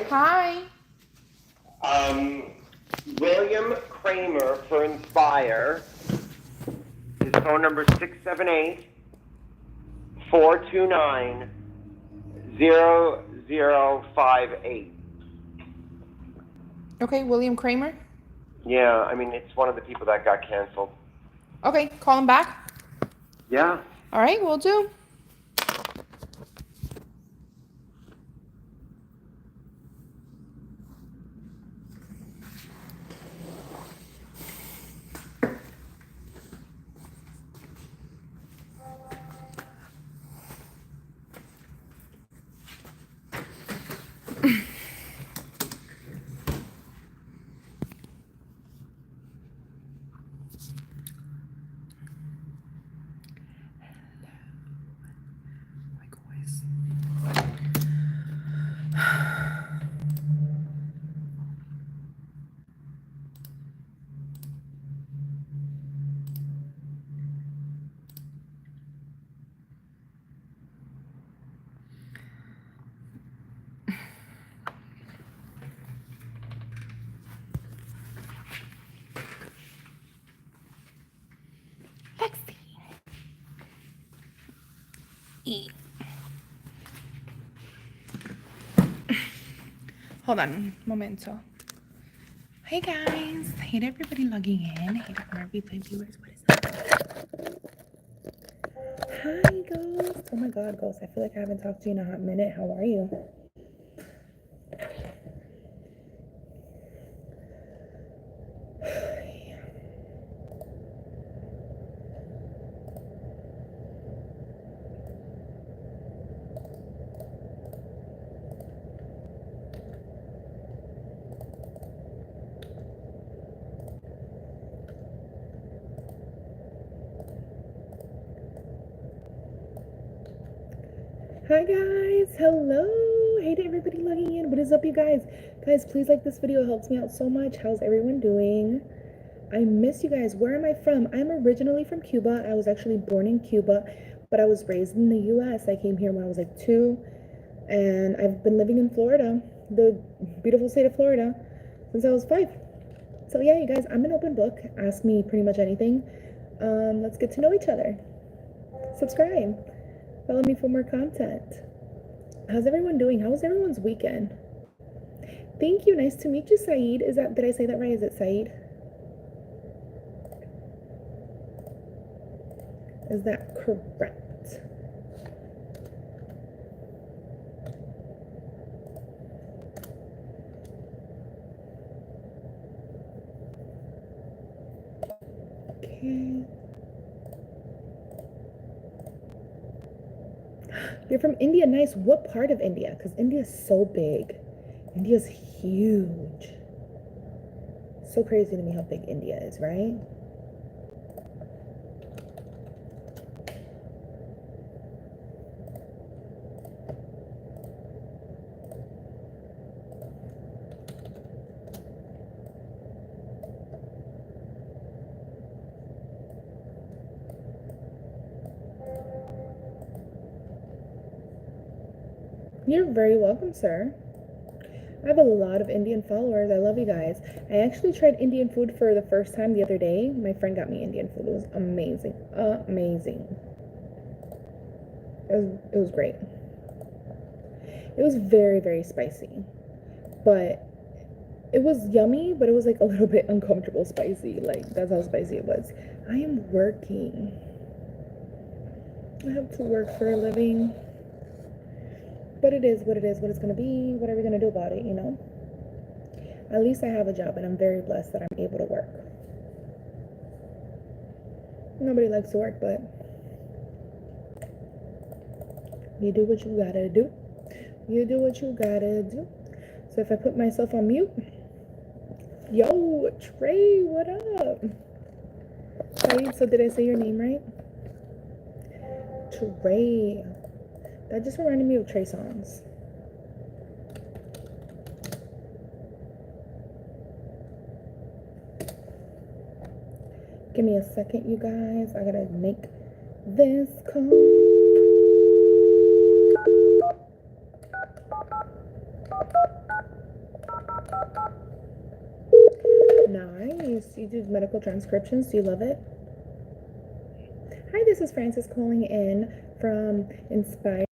Hi. William Kramer for Inspire. His phone number is 678-429-0058. Okay, William Kramer. Yeah, I mean, it's one of the people that got canceled. Okay, call him back. Yeah. All right, we'll do. Hold on, momento. Hey guys, hate everybody logging in. Hate everybody viewers. What is up? Hi, Ghost. Oh my God, Ghost. I feel like I haven't talked to you in a hot minute. How are you? Hi guys, hello. Hate everybody logging in. What is up, you guys? Guys, please like this video. It helps me out so much. How's everyone doing? I miss you guys. Where am I from? I'm originally from Cuba. I was actually born in Cuba, but I was raised in the US. I came here when I was like 2, and I've been living in Florida, the beautiful state of Florida, since I was 5. So yeah, you guys, I'm an open book. Ask me pretty much anything. Let's get to know each other. Subscribe. Follow me for more content. How's everyone doing? How was everyone's weekend? Thank you. Nice to meet you, Saeed. Did I say that right? Is it Saeed? Is that correct? Okay. You're from India. Nice. What part of India? Because India is so big. India's huge. So crazy to me how big India is, right? You're very welcome, sir. I have a lot of Indian followers. I love you guys. I actually tried Indian food for the first time the other day. My friend got me Indian food. It was amazing. Amazing. It was great. It was very, very spicy. But it was yummy, but it was like a little bit uncomfortable spicy. Like, that's how spicy it was. I am working. I have to work for a living. But it is what it is, what it's going to be. What are we going to do about it, you know? At least I have a job, and I'm very blessed that I'm able to work. Nobody likes to work, but you do what you gotta do. You do what you gotta do. So if I put myself on mute, yo, Trey, what up? Trey, so did I say your name right? Trey. That just reminded me of Trey songs. Give me a second, you guys. I gotta make this call. Nice. You do medical transcriptions. Do you love it? Hi, this is Frances calling in from Inspire.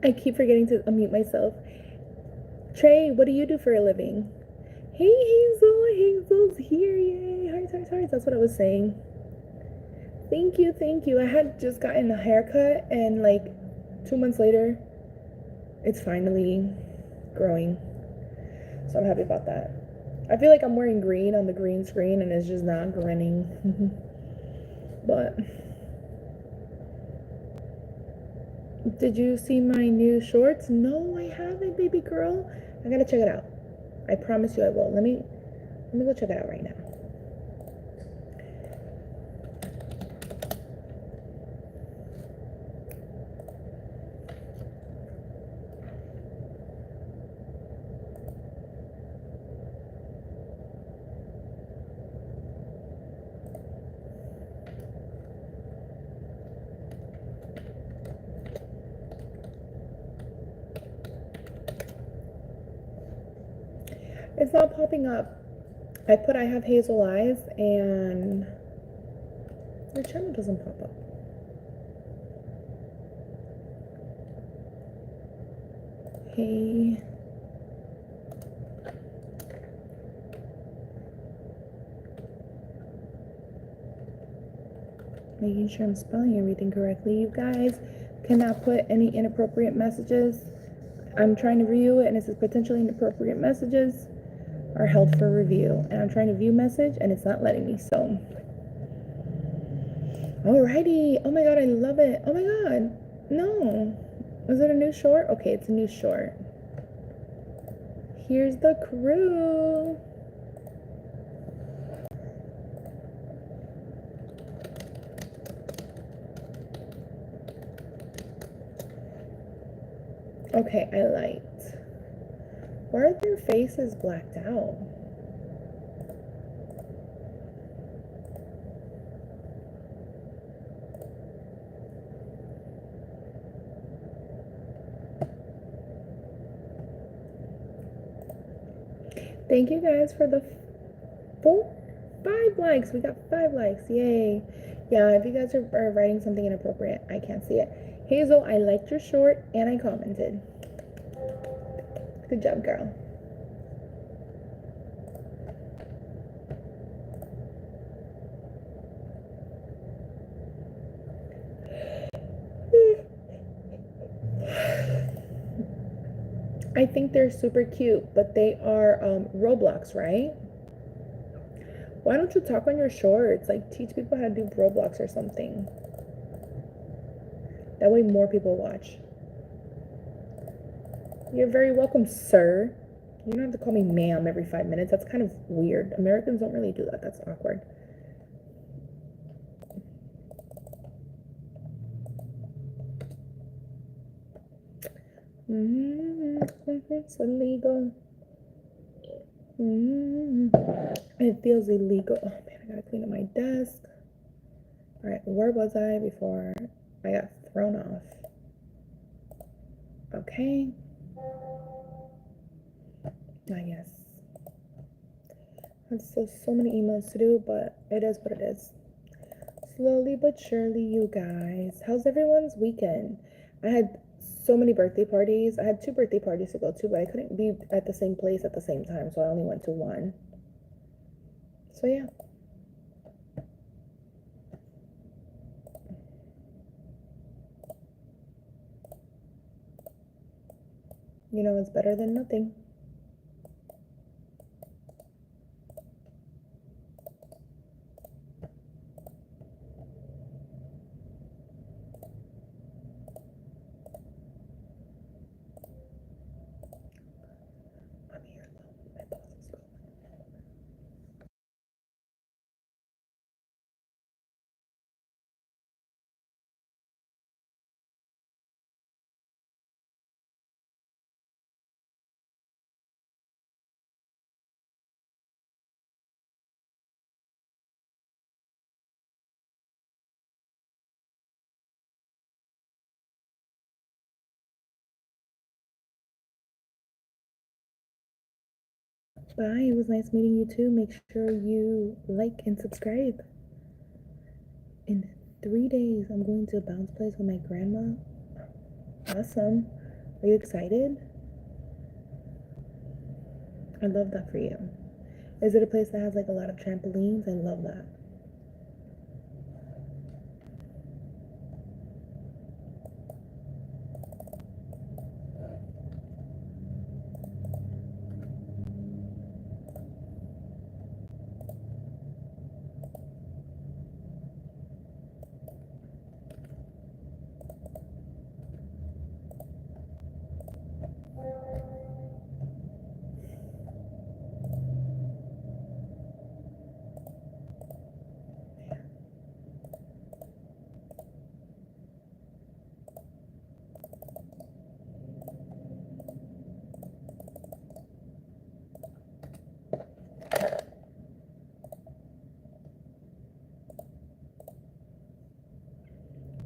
I keep forgetting to unmute myself. Trey, what do you do for a living? Hey, Hazel. Hazel's here. Yay. Hearts, hearts, hearts. That's what I was saying. Thank you, thank you. I had just gotten a haircut, and like 2 months later, it's finally growing. So I'm happy about that. I feel like I'm wearing green on the green screen, and it's just not grinning. But did you see my new shorts? No, I haven't, baby girl. I gotta check it out. I promise you I will. Let me go check it out right now. It's not popping up. I put I have hazel eyes, and your channel doesn't pop up. Hey. Making sure I'm spelling everything correctly. You guys cannot put any inappropriate messages. I'm trying to review it, and it says potentially inappropriate messages are held for review. And I'm trying to view message, and it's not letting me, so. Alrighty. Oh my god, I love it. Oh my god. No. Is it a new short? Okay, it's a new short. Here's the crew. Okay, I liked. Why are their faces blacked out? Thank you guys for the 5 likes. We got 5 likes. Yay. Yeah, if you guys are writing something inappropriate, I can't see it. Hazel, I liked your short and I commented. Good job, girl. I think they're super cute, but they are Roblox, right? Why don't you talk on your shorts? Like, teach people how to do Roblox or something. That way more people watch. You're very welcome, sir. You don't have to call me ma'am every 5 minutes. That's kind of weird. Americans don't really do that. That's awkward. It's illegal. It feels illegal. Oh man, I gotta clean up my desk. All right, where was I before I got thrown off? Okay. I guess. There's still so many emails to do, but it is what it is. Slowly but surely, you guys. How's everyone's weekend? I had so many birthday parties. I had 2 birthday parties to go to, but I couldn't be at the same place at the same time, so I only went to one. So yeah. You know, it's better than nothing. I'm here alone. My boss is calling. Bye. It was nice meeting you too. Make sure you like and subscribe. In 3 days, I'm going to a bounce place with my grandma. Awesome. Are you excited? I love that for you. Is it a place that has like a lot of trampolines? I love that.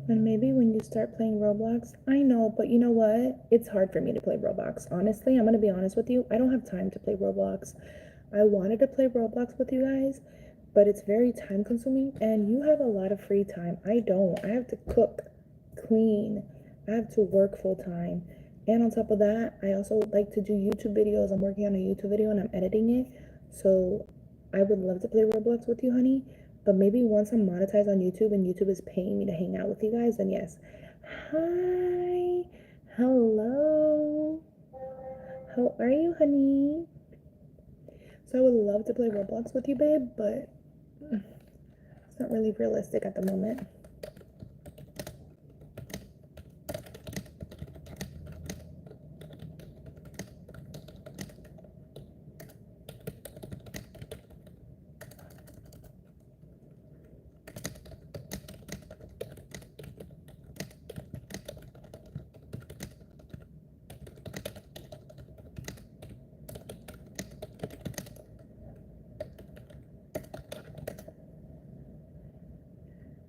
And maybe when you start playing Roblox, I know, but you know what? It's hard for me to play Roblox. Honestly, I'm gonna be honest with you. I don't have time to play Roblox. I wanted to play Roblox with you guys, but it's very time consuming and you have a lot of free time. I don't. I have to cook, clean, I have to work full time. And on top of that, I also like to do YouTube videos. I'm working on a YouTube video and I'm editing it. So I would love to play Roblox with you, honey. But maybe once I'm monetized on YouTube and YouTube is paying me to hang out with you guys, then yes. Hi. Hello. How are you, honey? So I would love to play Roblox with you, babe, but it's not really realistic at the moment.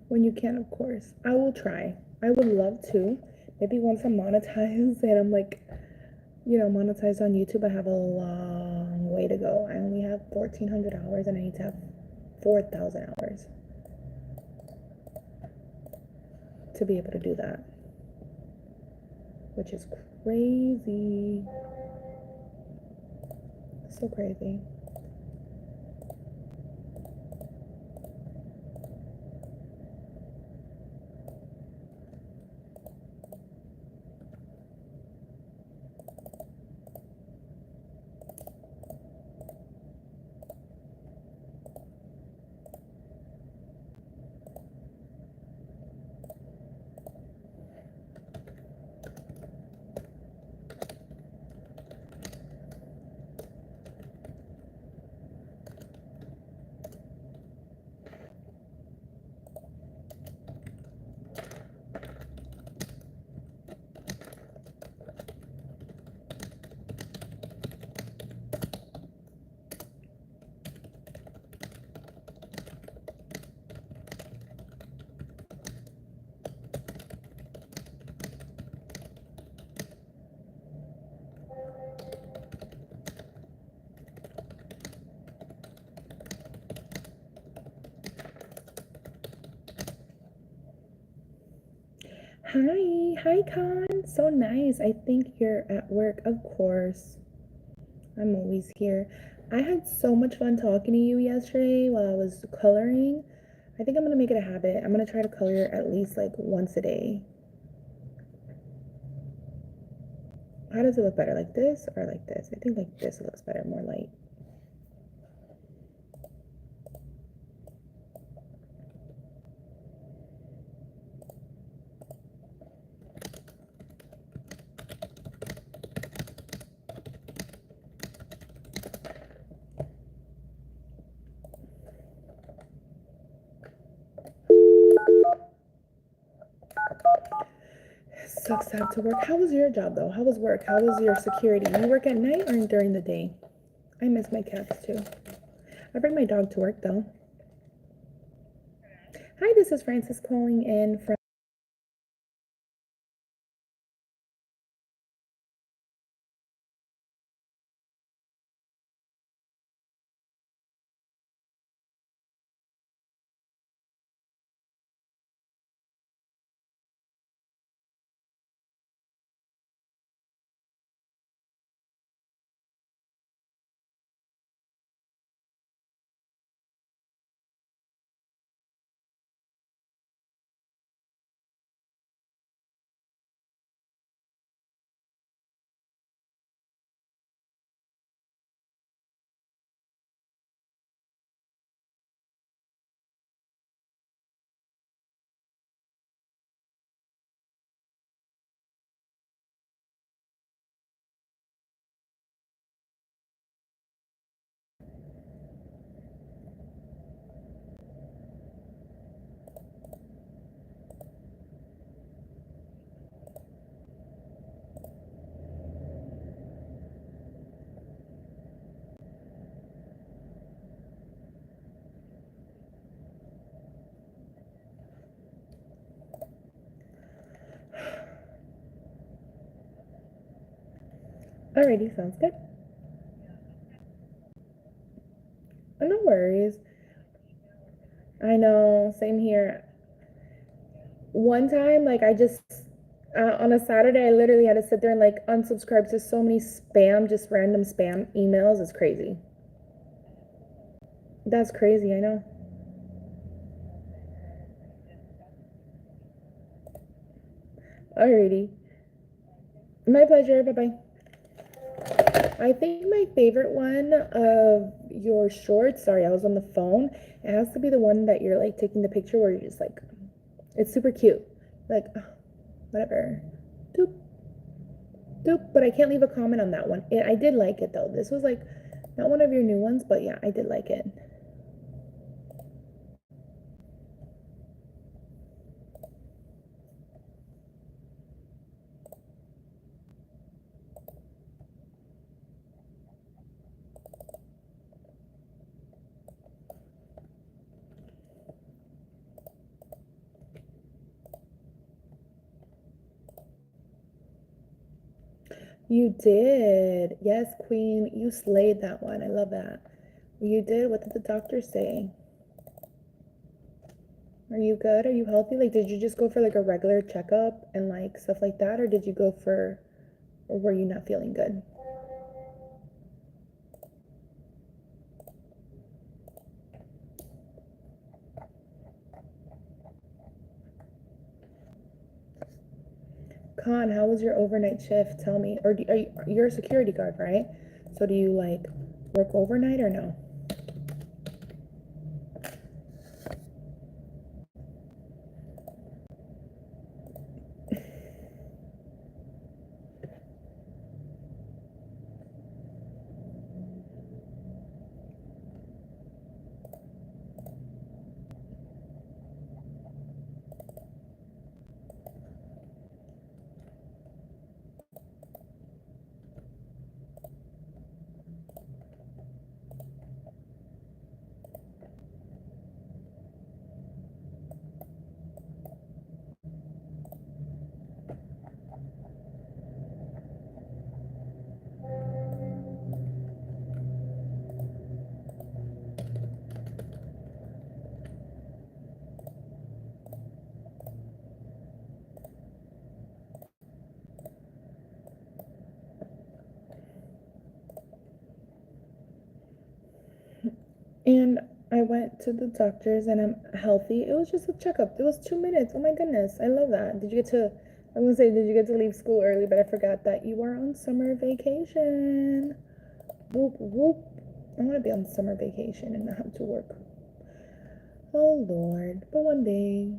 When you can, of course. I will try. I would love to. Maybe once I'm monetized and I'm like, you know, monetized on YouTube, I have a long way to go. I only have 1,400 hours and I need to have 4,000 hours to be able to do that, which is crazy. So crazy. Hi, Con. So nice. I think you're at work. Of course. I'm always here. I had so much fun talking to you yesterday while I was coloring. I think I'm gonna make it a habit. I'm gonna try to color at least like once a day. How does it look better? Like this or like this? I think like this looks better, more light. Sucks to have to work. How was your job though? How was work? How was your security? You work at night or during the day? I miss my cats too. I bring my dog to work though. Hi, this is Francis calling in from. Alrighty, sounds good. Oh, no worries. I know, same here. One time, like I just on a Saturday, I literally had to sit there and like unsubscribe to so many spam, just random spam emails. It's crazy. That's crazy. I know. Alrighty, my pleasure. Bye bye. I think my favorite one of your shorts. Sorry, I was on the phone. It has to be the one that you're like taking the picture where you're just like, it's super cute. Like, whatever. Doop doop. But I can't leave a comment on that one. I did like it though. This was like not one of your new ones, but yeah, I did like it. You did. Yes, Queen. You slayed that one. I love that. You did. What did the doctor say? Are you good? Are you healthy? Like, did you just go for like a regular checkup and like stuff like that? Or did you go for, or were you not feeling good? Khan, how was your overnight shift? Tell me. Or you're a security guard, right? So do you like work overnight or no? And I went to the doctor's and I'm healthy. It was just a checkup. It was 2 minutes. Oh my goodness. I love that. I'm gonna say, did you get to leave school early? But I forgot that you are on summer vacation. Whoop, whoop. I want to be on summer vacation and not have to work. Oh Lord. But one day.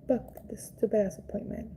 Fuck this stupid ass appointment.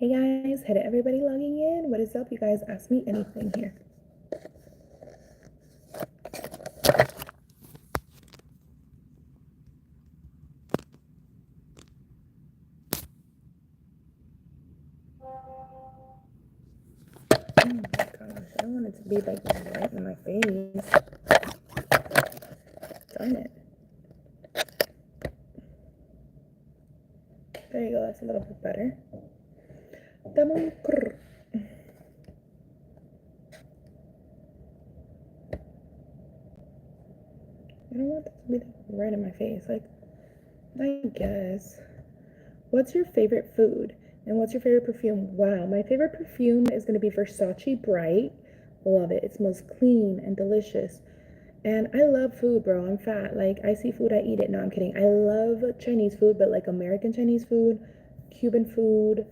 Hey guys, hey to everybody logging in. What is up? You guys ask me anything here. Oh my gosh, I don't want it to be like right in my face. Darn it. There you go, that's a little bit better. I don't want that to be right in my face. Like, I guess. What's your favorite food? And what's your favorite perfume? Wow, my favorite perfume is going to be Versace Bright. Love it. It smells clean and delicious. And I love food, bro. I'm fat. Like, I see food, I eat it. No, I'm kidding. I love Chinese food, but like American Chinese food, Cuban food,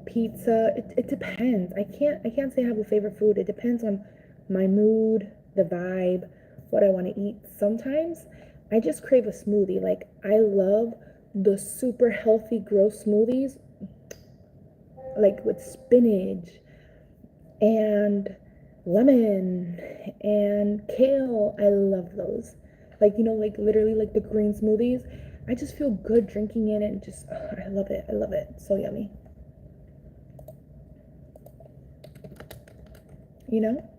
pizza. It depends. I can't say I have a favorite food. It depends on my mood, the vibe, what I want to eat. Sometimes I just crave a smoothie. Like, I love the super healthy, gross smoothies, like with spinach and lemon and kale. I love those. Like, like literally like the green smoothies. I just feel good drinking it and just, I love it. I love it. So yummy. You know?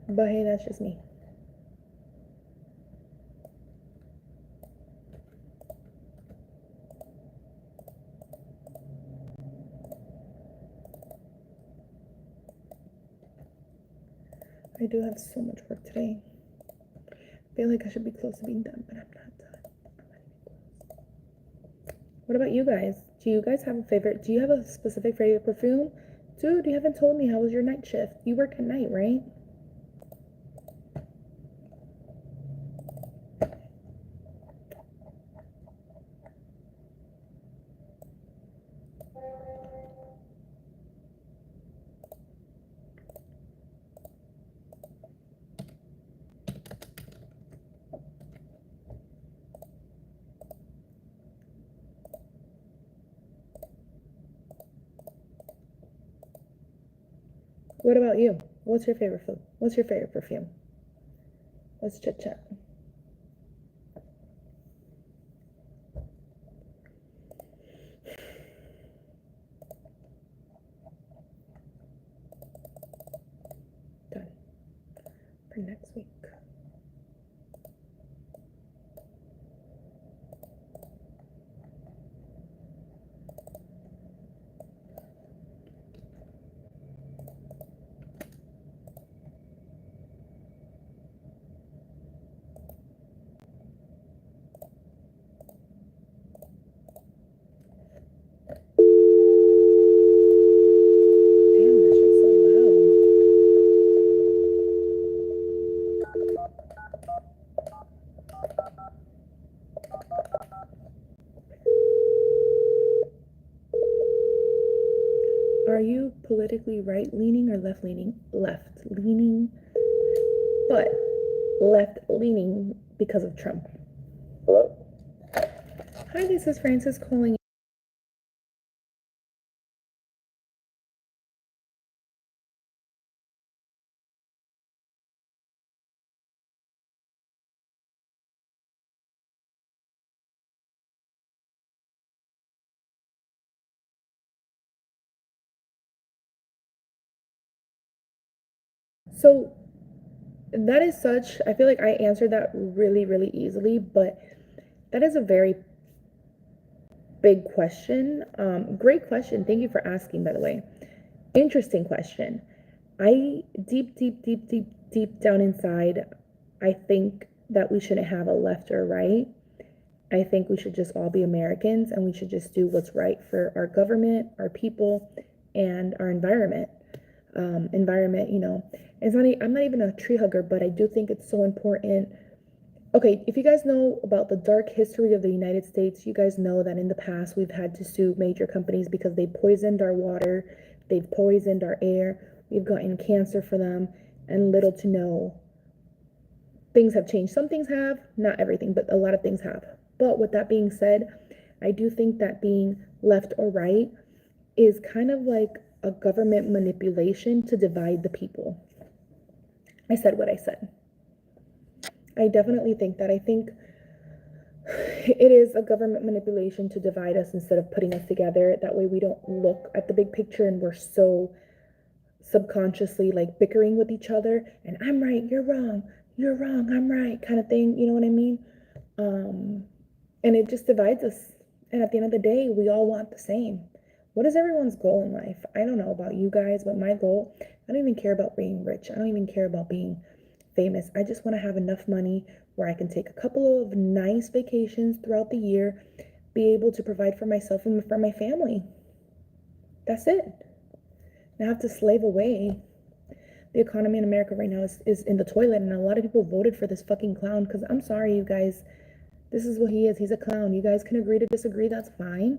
But hey, that's just me. I do have so much work today. I feel like I should be close to being done, but I'm not done. What about you guys? Do you guys have a favorite? Do you have a specific favorite perfume? Dude, you haven't told me how was your night shift. You work at night, right? What about you? What's your favorite food? What's your favorite perfume? Let's chit chat. Done. For next week. Damn, that shit's so loud. Are you politically right-leaning or left-leaning? Left-leaning, but left-leaning because of Trump. Hello? Hi, this is Francis calling. So that is such, I feel like I answered that really, really easily, but that is a very big question. Great question. Thank you for asking, by the way. Interesting question. I deep down inside, I think that we shouldn't have a left or right. I think we should just all be Americans and we should just do what's right for our government, our people, and our environment. Environment, you know, I'm not even a tree hugger, but I do think it's so important. Okay, if you guys know about the dark history of the United States, you guys know that in the past we've had to sue major companies because they poisoned our water, they've poisoned our air, we've gotten cancer for them, and little to no things have changed. Some things have, not everything, but a lot of things have. But with that being said, I do think that being left or right is kind of like a government manipulation to divide the people. I said what I said. I definitely think that. I think it is a government manipulation to divide us instead of putting us together. That way we don't look at the big picture and we're so subconsciously like bickering with each other and I'm right, you're wrong, I'm right kind of thing. You know what I mean? And it just divides us. And at the end of the day, we all want the same. What is everyone's goal in life? I don't know about you guys, but my goal, I don't even care about being rich. I don't even care about being famous. I just want to have enough money where I can take a couple of nice vacations throughout the year, be able to provide for myself and for my family. That's it. And I have to slave away. The economy in America right now is in the toilet, and a lot of people voted for this fucking clown because I'm sorry, you guys. This is what he is. He's a clown. You guys can agree to disagree. That's fine.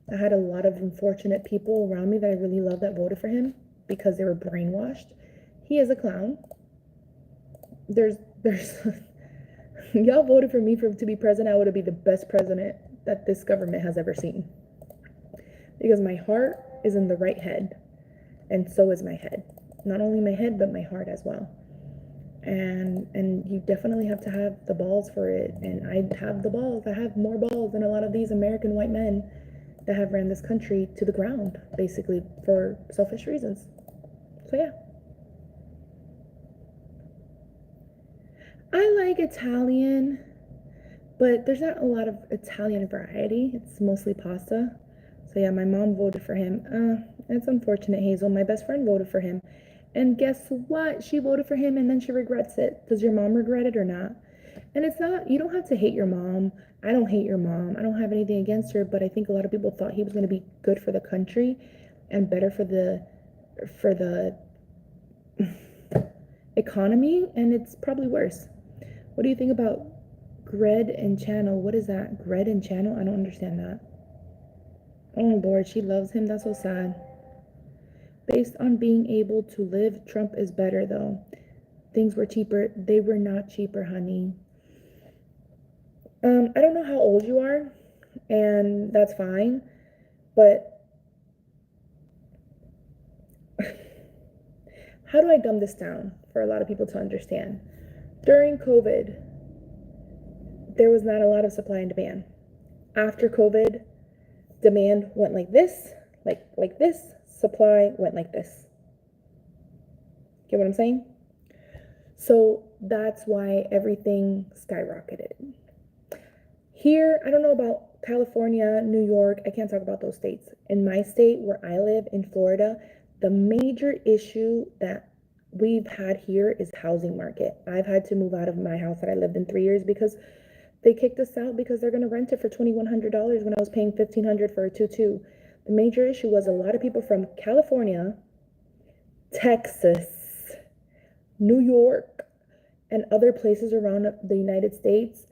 I had a lot of unfortunate people around me that I really love that voted for him because they were brainwashed. He is a clown. There's y'all voted for me to be president. I would be the best president that this government has ever seen. Because my heart is in the right head, and so is my head. Not only my head, but my heart as well. And you definitely have to have the balls for it. And I have the balls. I have more balls than a lot of these American white men that have ran this country to the ground, basically, for selfish reasons. So yeah. I like Italian, but there's not a lot of Italian variety. It's mostly pasta. So yeah, my mom voted for him. It's unfortunate, Hazel. My best friend voted for him. And guess what? She voted for him and then she regrets it. Does your mom regret it or not? And it's not, you don't have to hate your mom. I don't hate your mom. I don't have anything against her, but I think a lot of people thought he was going to be good for the country and better for the economy, and it's probably worse. What do you think about Gred and Channel? What is that? Gred and Channel? I don't understand that. Oh Lord, she loves him. That's so sad. Based on being able to live, Trump is better though. Things were cheaper. They were not cheaper, honey. I don't know how old you are, and that's fine, but how do I dumb this down for a lot of people to understand? During COVID, there was not a lot of supply and demand. After COVID, demand went like this, like this, supply went like this. Get what I'm saying? So that's why everything skyrocketed. Here, I don't know about California, New York, I can't talk about those states. In my state where I live, in Florida, the major issue that we've had here is housing market. I've had to move out of my house that I lived in 3 years because they kicked us out because they're gonna rent it for $2,100 when I was paying $1,500 for a 2-2. The major issue was a lot of people from California, Texas, New York, and other places around the United States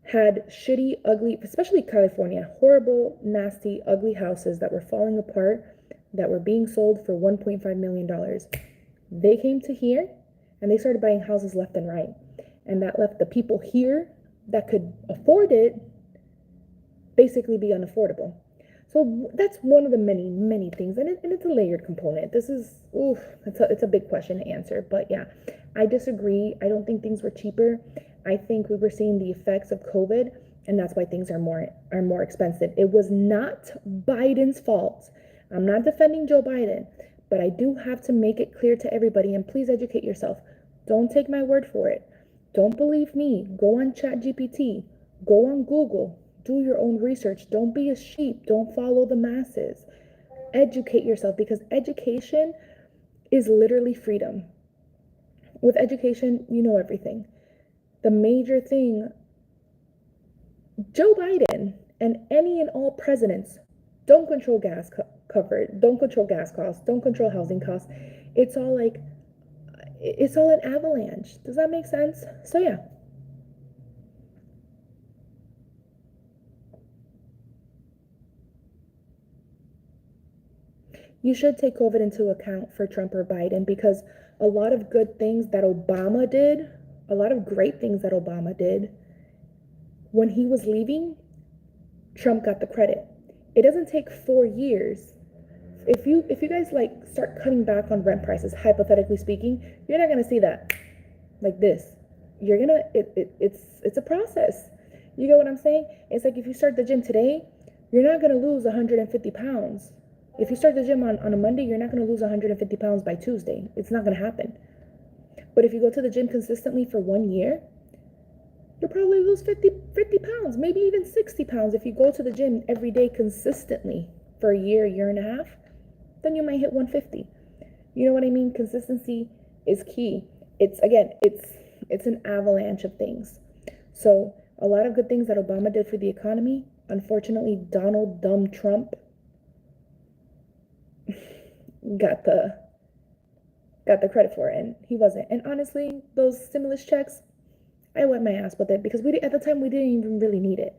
had shitty, ugly, especially California, horrible, nasty, ugly houses that were falling apart that were being sold for $1.5 million. They came to here and they started buying houses left and right. And that left the people here that could afford it basically be unaffordable. So that's one of the many, many things. And it's a layered component. This is, it's a big question to answer. But yeah, I disagree. I don't think things were cheaper. I think we were seeing the effects of COVID, and that's why things are more expensive. It was not Biden's fault. I'm not defending Joe Biden, but I do have to make it clear to everybody, and please educate yourself. Don't take my word for it. Don't believe me. Go on ChatGPT. Go on Google. Do your own research. Don't be a sheep. Don't follow the masses. Educate yourself, because education is literally freedom. With education, you know everything. The major thing, Joe Biden and any and all presidents don't control gas coverage, don't control gas costs, don't control housing costs. It's all an avalanche. Does that make sense? So yeah. You should take COVID into account for Trump or Biden, because a lot of good things that Obama did, a lot of great things that Obama did, when he was leaving, Trump got the credit. It doesn't take 4 years. If you guys like start cutting back on rent prices, hypothetically speaking, you're not gonna see that like this. You're gonna it's a process. You get what I'm saying? It's like if you start the gym today, you're not gonna lose 150 pounds. If you start the gym on a Monday, you're not gonna lose 150 pounds by Tuesday. It's not gonna happen. But if you go to the gym consistently for 1 year, you'll probably lose 50 pounds, maybe even 60 pounds. If you go to the gym every day consistently for a year and a half, then you might hit 150. You know what I mean? Consistency is key. It's an avalanche of things. So a lot of good things that Obama did for the economy, unfortunately, Donald Dumb Trump got the credit for it, and he wasn't. And honestly, those stimulus checks, I wet my ass with it, because at the time we didn't even really need it.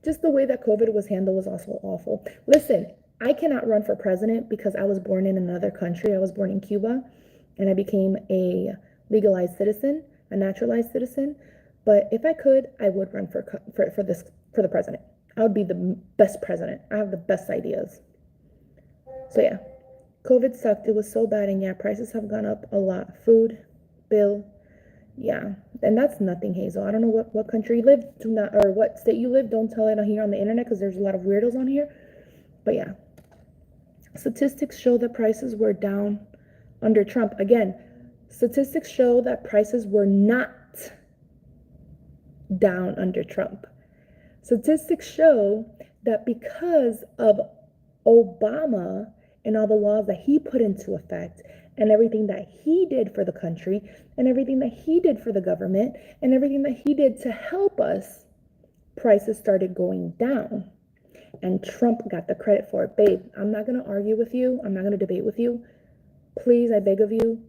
Just the way that COVID was handled was also awful. Listen, I cannot run for president because I was born in another country. I was born in Cuba, and I became a legalized citizen, a naturalized citizen. But if I could, I would run for the president. I would be the best president. I have the best ideas. So yeah, COVID sucked. It was so bad, and yeah, prices have gone up a lot. Food, bill, yeah, and that's nothing, Hazel. I don't know what country you live, or what state you live. Don't tell it here on the internet, because there's a lot of weirdos on here. But yeah, statistics show that prices were down under Trump. Again, statistics show that prices were not down under Trump. Statistics show that because of Obama and all the laws that he put into effect, and everything that he did for the country, and everything that he did for the government, and everything that he did to help us, prices started going down. And Trump got the credit for it. Babe, I'm not going to argue with you. I'm not going to debate with you. Please, I beg of you,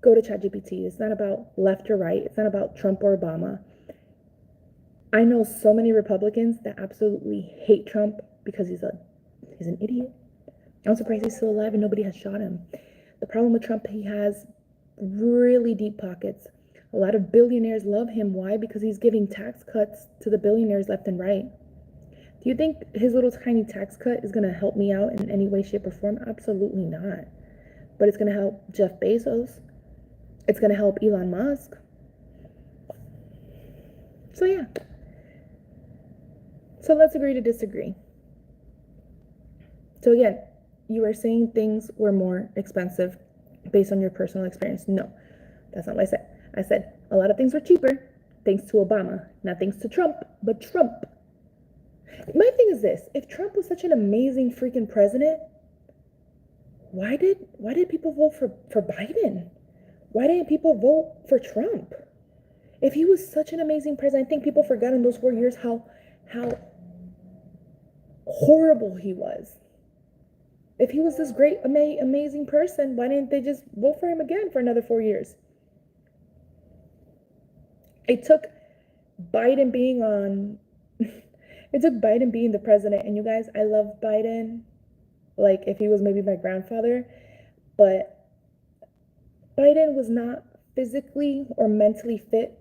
go to ChatGPT. It's not about left or right. It's not about Trump or Obama. I know so many Republicans that absolutely hate Trump because he's an idiot. I'm surprised he's still alive and nobody has shot him. The problem with Trump, he has really deep pockets. A lot of billionaires love him. Why? Because he's giving tax cuts to the billionaires left and right. Do you think his little tiny tax cut is going to help me out in any way, shape, or form? Absolutely not. But it's going to help Jeff Bezos. It's going to help Elon Musk. So yeah. So let's agree to disagree. So again, you are saying things were more expensive based on your personal experience. No, that's not what I said. I said a lot of things were cheaper thanks to Obama, not thanks to Trump, but Trump. My thing is this: if Trump was such an amazing freaking president, why did people vote for Biden? Why didn't people vote for Trump? If he was such an amazing president, I think people forgot in those 4 years how horrible he was. If he was this great, amazing person, why didn't they just vote for him again for another 4 years? It took Biden being on, it took Biden being the president. And you guys, I love Biden. like if he was maybe my grandfather, but Biden was not physically or mentally fit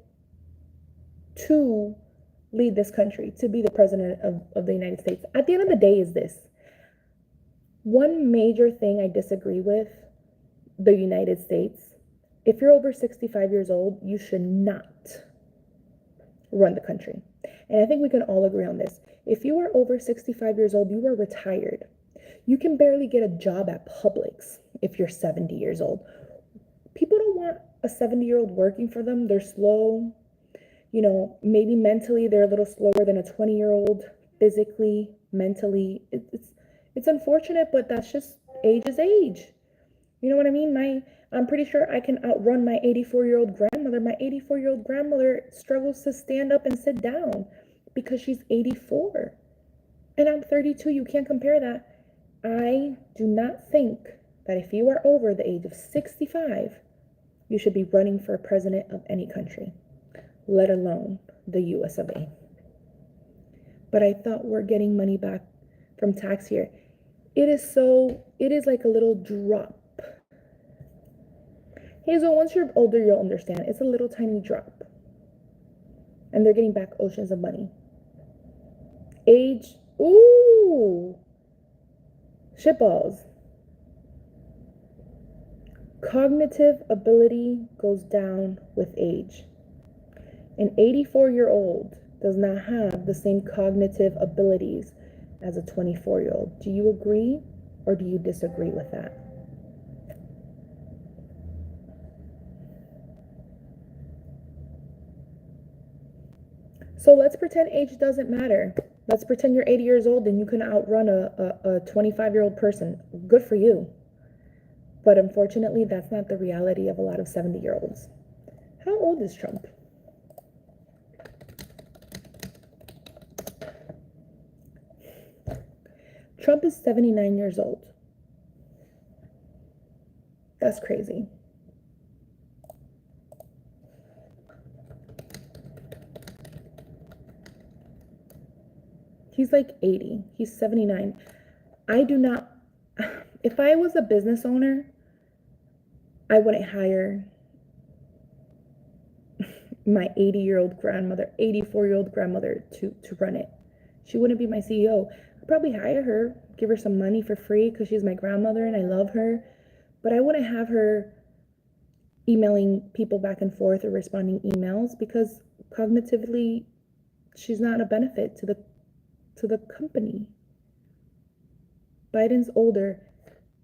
to lead this country, to be the president of the United States. At the end of the day, is this one major thing I disagree with the United States. If you're over 65 years old, you should not run the country. And I think we can all agree on this. If you are over 65 years old, you are retired. You can barely get a job at Publix if you're 70 years old. People don't want a 70-year-old working for them. They're slow. You know, maybe mentally they're a little slower than a 20-year-old. Physically, mentally, it's unfortunate, but that's just age is age. You know what I mean? I'm pretty sure I can outrun my 84-year-old grandmother. My 84-year-old grandmother struggles to stand up and sit down because she's 84. And I'm 32. You can't compare that. I do not think that if you are over the age of 65, you should be running for president of any country, let alone the US of A. But I thought we're getting money back from tax here. It is like a little drop. Hazel, once you're older, you'll understand. It's a little tiny drop. And they're getting back oceans of money. Age, ooh, shitballs. Cognitive ability goes down with age. An 84-year-old does not have the same cognitive abilities as a 24-year-old. Do you agree or do you disagree with that? So let's pretend age doesn't matter. Let's pretend you're 80 years old and you can outrun a 25-year-old person. Good for you. But unfortunately, that's not the reality of a lot of 70-year-olds. How old is Trump? Trump is 79 years old. That's crazy. He's like 80. He's 79. I do not, if I was a business owner, I wouldn't hire my 80-year-old grandmother, 84-year-old grandmother to run it. She wouldn't be my CEO. I'd probably hire her, give her some money for free because she's my grandmother and I love her. But I wouldn't have her emailing people back and forth or responding emails because cognitively she's not a benefit to the company. Biden's older,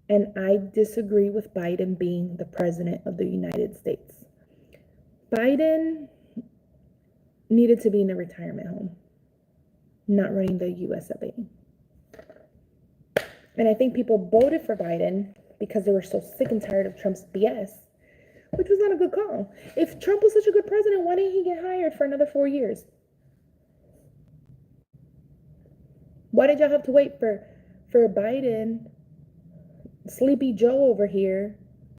and I disagree with Biden being the president of the United States. Biden needed to be in a retirement home, not running the US of A. And I think people voted for Biden because they were so sick and tired of Trump's BS, which was not a good call. If Trump was such a good president, why didn't he get hired for another 4 years? Why did y'all have to wait for Biden, Sleepy Joe over here?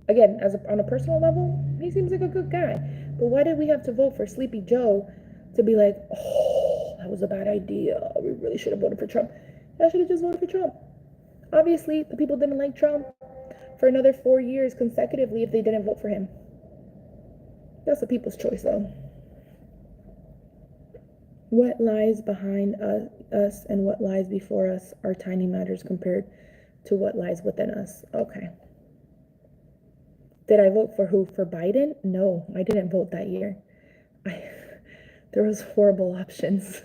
Again, on a personal level, he seems like a good guy. But why did we have to vote for Sleepy Joe to be like, oh, that was a bad idea. We really should have voted for Trump. I should have just voted for Trump. Obviously, the people didn't like Trump for another 4 years consecutively if they didn't vote for him. That's the people's choice, though. What lies behind us and what lies before us are tiny matters compared to what lies within us. Okay. Did I vote for who? For Biden? No, I didn't vote that year. There was horrible options.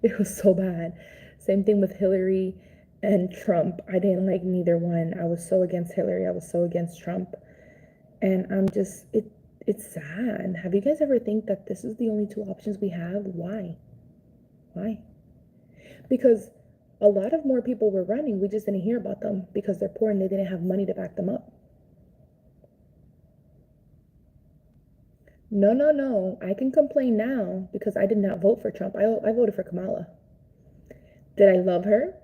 It was so bad. Same thing with Hillary and Trump. I didn't like neither one. I was so against Hillary. I was so against Trump. And I'm just, it's sad. Have you guys ever think that this is the only two options we have? Why? Because a lot of more people were running. We just didn't hear about them because they're poor and they didn't have money to back them up. No. I can complain now because I did not vote for Trump. I voted for Kamala. Did I love her?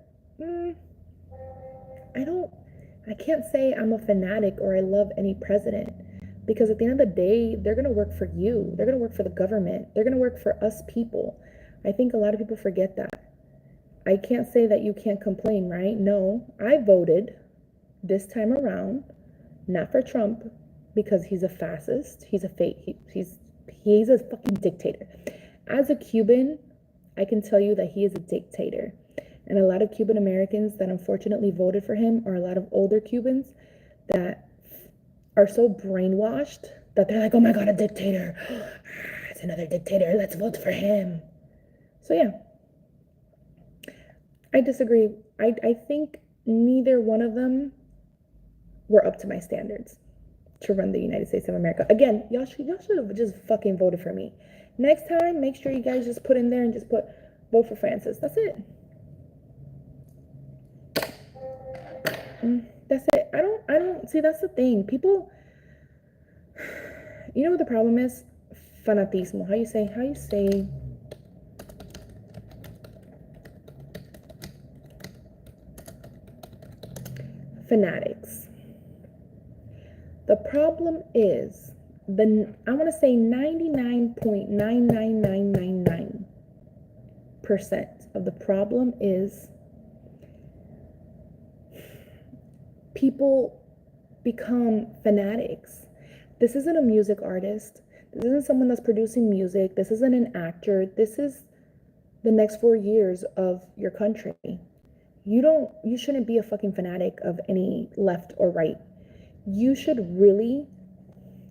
I can't say I'm a fanatic or I love any president because at the end of the day, they're going to work for you. They're going to work for the government. They're going to work for us people. I think a lot of people forget that. I can't say that you can't complain, right? No, I voted this time around not for Trump because he's a fascist. He's a fake. He's a fucking dictator. As a Cuban, I can tell you that he is a dictator. And a lot of Cuban Americans that unfortunately voted for him are a lot of older Cubans that are so brainwashed that they're like, oh my God, a dictator. It's another dictator. Let's vote for him. So, yeah, I disagree. I think neither one of them were up to my standards to run the United States of America. Again, y'all should have just fucking voted for me. Next time, make sure you guys just put in there and just put vote for Francis. That's it. That's it. I don't see, that's the thing. People, you know what the problem is? Fanatismo. How you say fanatics. The problem is I want to say 99.99999% of the problem is people become fanatics. This isn't a music artist. This isn't someone that's producing music. This isn't an actor. This is the next 4 years of your country. You shouldn't be a fucking fanatic of any left or right. You should really,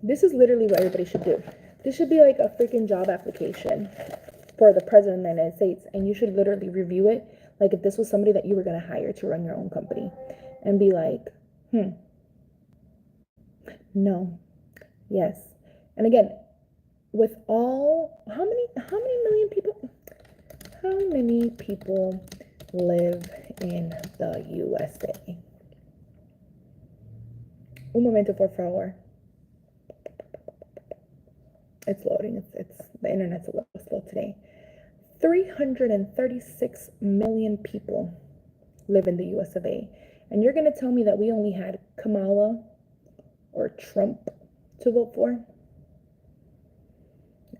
this is literally what everybody should do. This should be like a freaking job application for the president of the United States, and you should literally review it like if this was somebody that you were going to hire to run your own company, and be like, no, yes. And again, with all, how many million people, how many people live in the USA? Un momento, por favor. It's loading. It's the internet's a little slow today. 336 million people live in the US of A. And you're going to tell me that we only had Kamala or Trump to vote for?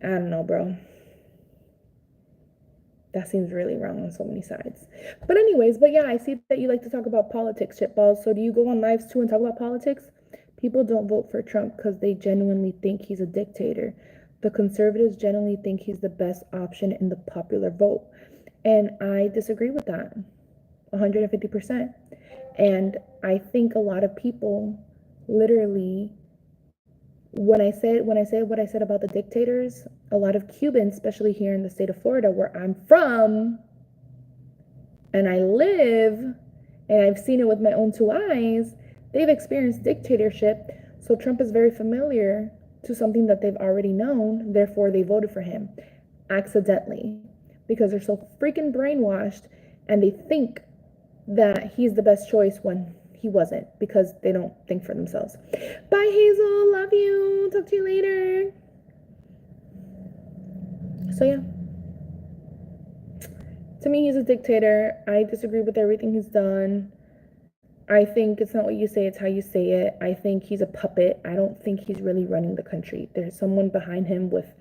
I don't know, bro. That seems really wrong on so many sides. But anyways, yeah, I see that you like to talk about politics, shitballs. So do you go on lives too and talk about politics? People don't vote for Trump because they genuinely think he's a dictator. The conservatives genuinely think he's the best option in the popular vote. And I disagree with that 150%. And I think a lot of people literally, when I said what I said about the dictators, a lot of Cubans, especially here in the state of Florida, where I'm from, and I live, and I've seen it with my own two eyes, they've experienced dictatorship. So Trump is very familiar to something that they've already known. Therefore, they voted for him accidentally because they're so freaking brainwashed, and they think that he's the best choice when he wasn't, because they don't think for themselves. Bye, Hazel. Love you. Talk to you later. So, yeah. To me, he's a dictator. I disagree with everything he's done. I think it's not what you say, it's how you say it. I think he's a puppet. I don't think he's really running the country. There's someone behind him with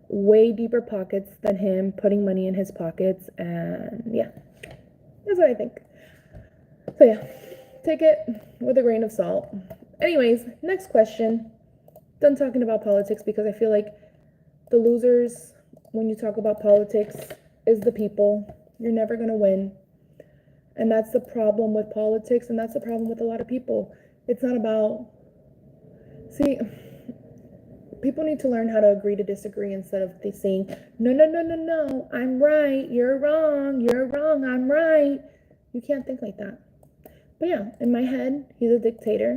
way deeper pockets than him, putting money in his pockets. And yeah, that's what I think. So, yeah. Take it with a grain of salt. Anyways, next question. Done talking about politics because I feel like the losers when you talk about politics is the people. You're never going to win. And that's the problem with politics, and that's the problem with a lot of people. It's not about, see, people need to learn how to agree to disagree instead of saying, no, I'm right, you're wrong, I'm right. You can't think like that. But yeah, in my head, he's a dictator.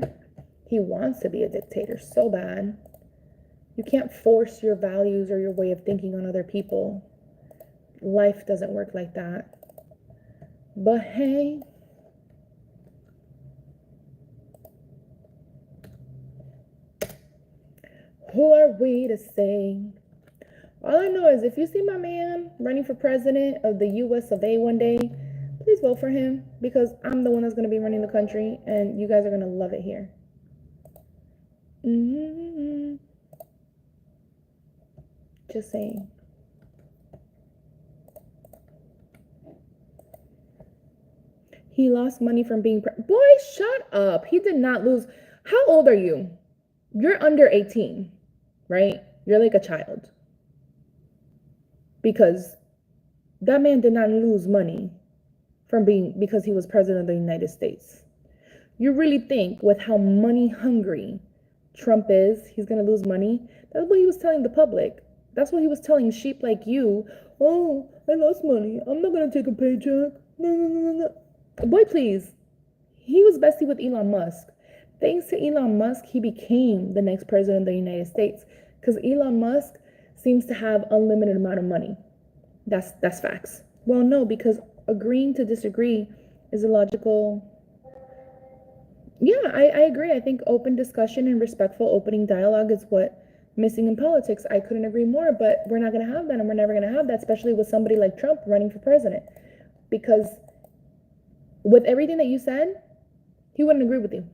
He wants to be a dictator so bad. You can't force your values or your way of thinking on other people. Life doesn't work like that. But hey, who are we to say? All I know is if you see my man running for president of the US of A one day, please vote for him, because I'm the one that's going to be running the country, and you guys are going to love it here. Just saying. He lost money from being boy, shut up. He did not lose. How old are you? You're under 18, right? You're like a child. Because that man did not lose money from because he was president of the United States. You really think with how money hungry Trump is, he's going to lose money? That's what he was telling the public. That's what he was telling sheep like you. Oh, I lost money. I'm not going to take a paycheck. No. Boy, please. He was bestie with Elon Musk. Thanks to Elon Musk, he became the next president of the United States. Because Elon Musk seems to have unlimited amount of money. That's facts. Well, no, because agreeing to disagree is a logical. Yeah, I agree. I think open discussion and respectful opening dialogue is what missing in politics. I couldn't agree more, but we're not going to have that, and we're never going to have that, especially with somebody like Trump running for president. Because with everything that you said, he wouldn't agree with you.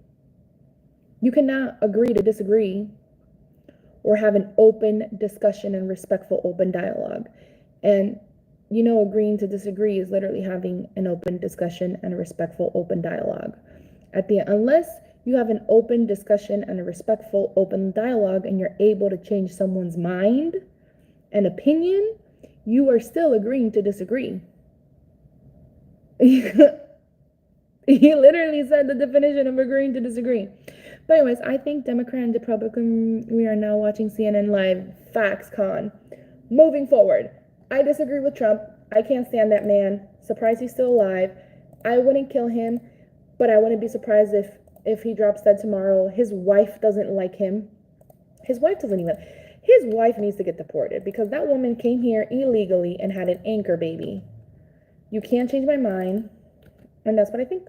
You cannot agree to disagree or have an open discussion and respectful open dialogue. And you know, agreeing to disagree is literally having an open discussion and a respectful open dialogue. Unless you have an open discussion and a respectful open dialogue and you're able to change someone's mind and opinion, you are still agreeing to disagree. He literally said the definition of agreeing to disagree. But anyways, I think Democrat and Republican, we are now watching CNN Live. Facts, con. Moving forward, I disagree with Trump. I can't stand that man. Surprised he's still alive. I wouldn't kill him, but I wouldn't be surprised if he drops dead tomorrow. His wife doesn't like him. His wife needs to get deported because that woman came here illegally and had an anchor baby. You can't change my mind, and that's what I think.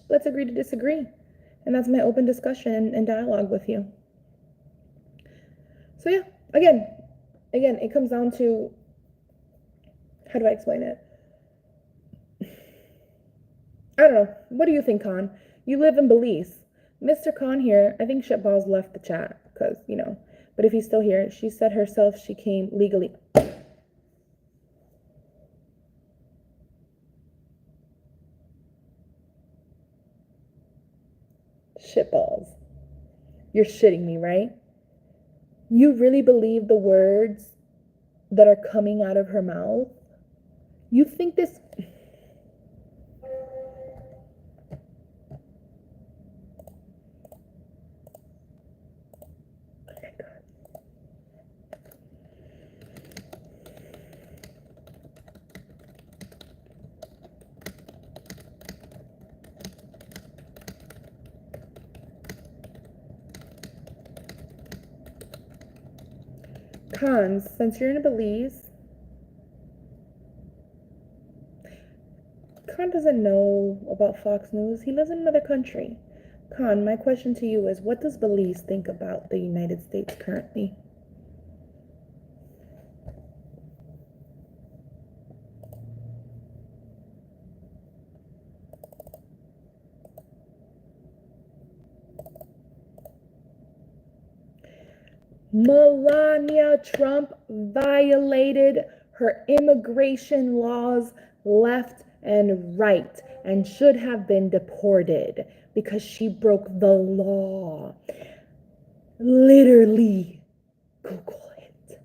Let's agree to disagree. And that's my open discussion and dialogue with you. So yeah, again, it comes down to, how do I explain it? I don't know. What do you think, Khan? You live in Belize. Mr. Khan here, I think Shitballs left the chat because, you know, but if he's still here, she said herself she came legally. Shitballs. You're shitting me, right? You really believe the words that are coming out of her mouth? You think this... Cons, since you're in Belize, Khan doesn't know about Fox News. He lives in another country. Khan, my question to you is, what does Belize think about the United States currently? Melania Trump violated her immigration laws left and right and should have been deported because she broke the law. Literally, Google it.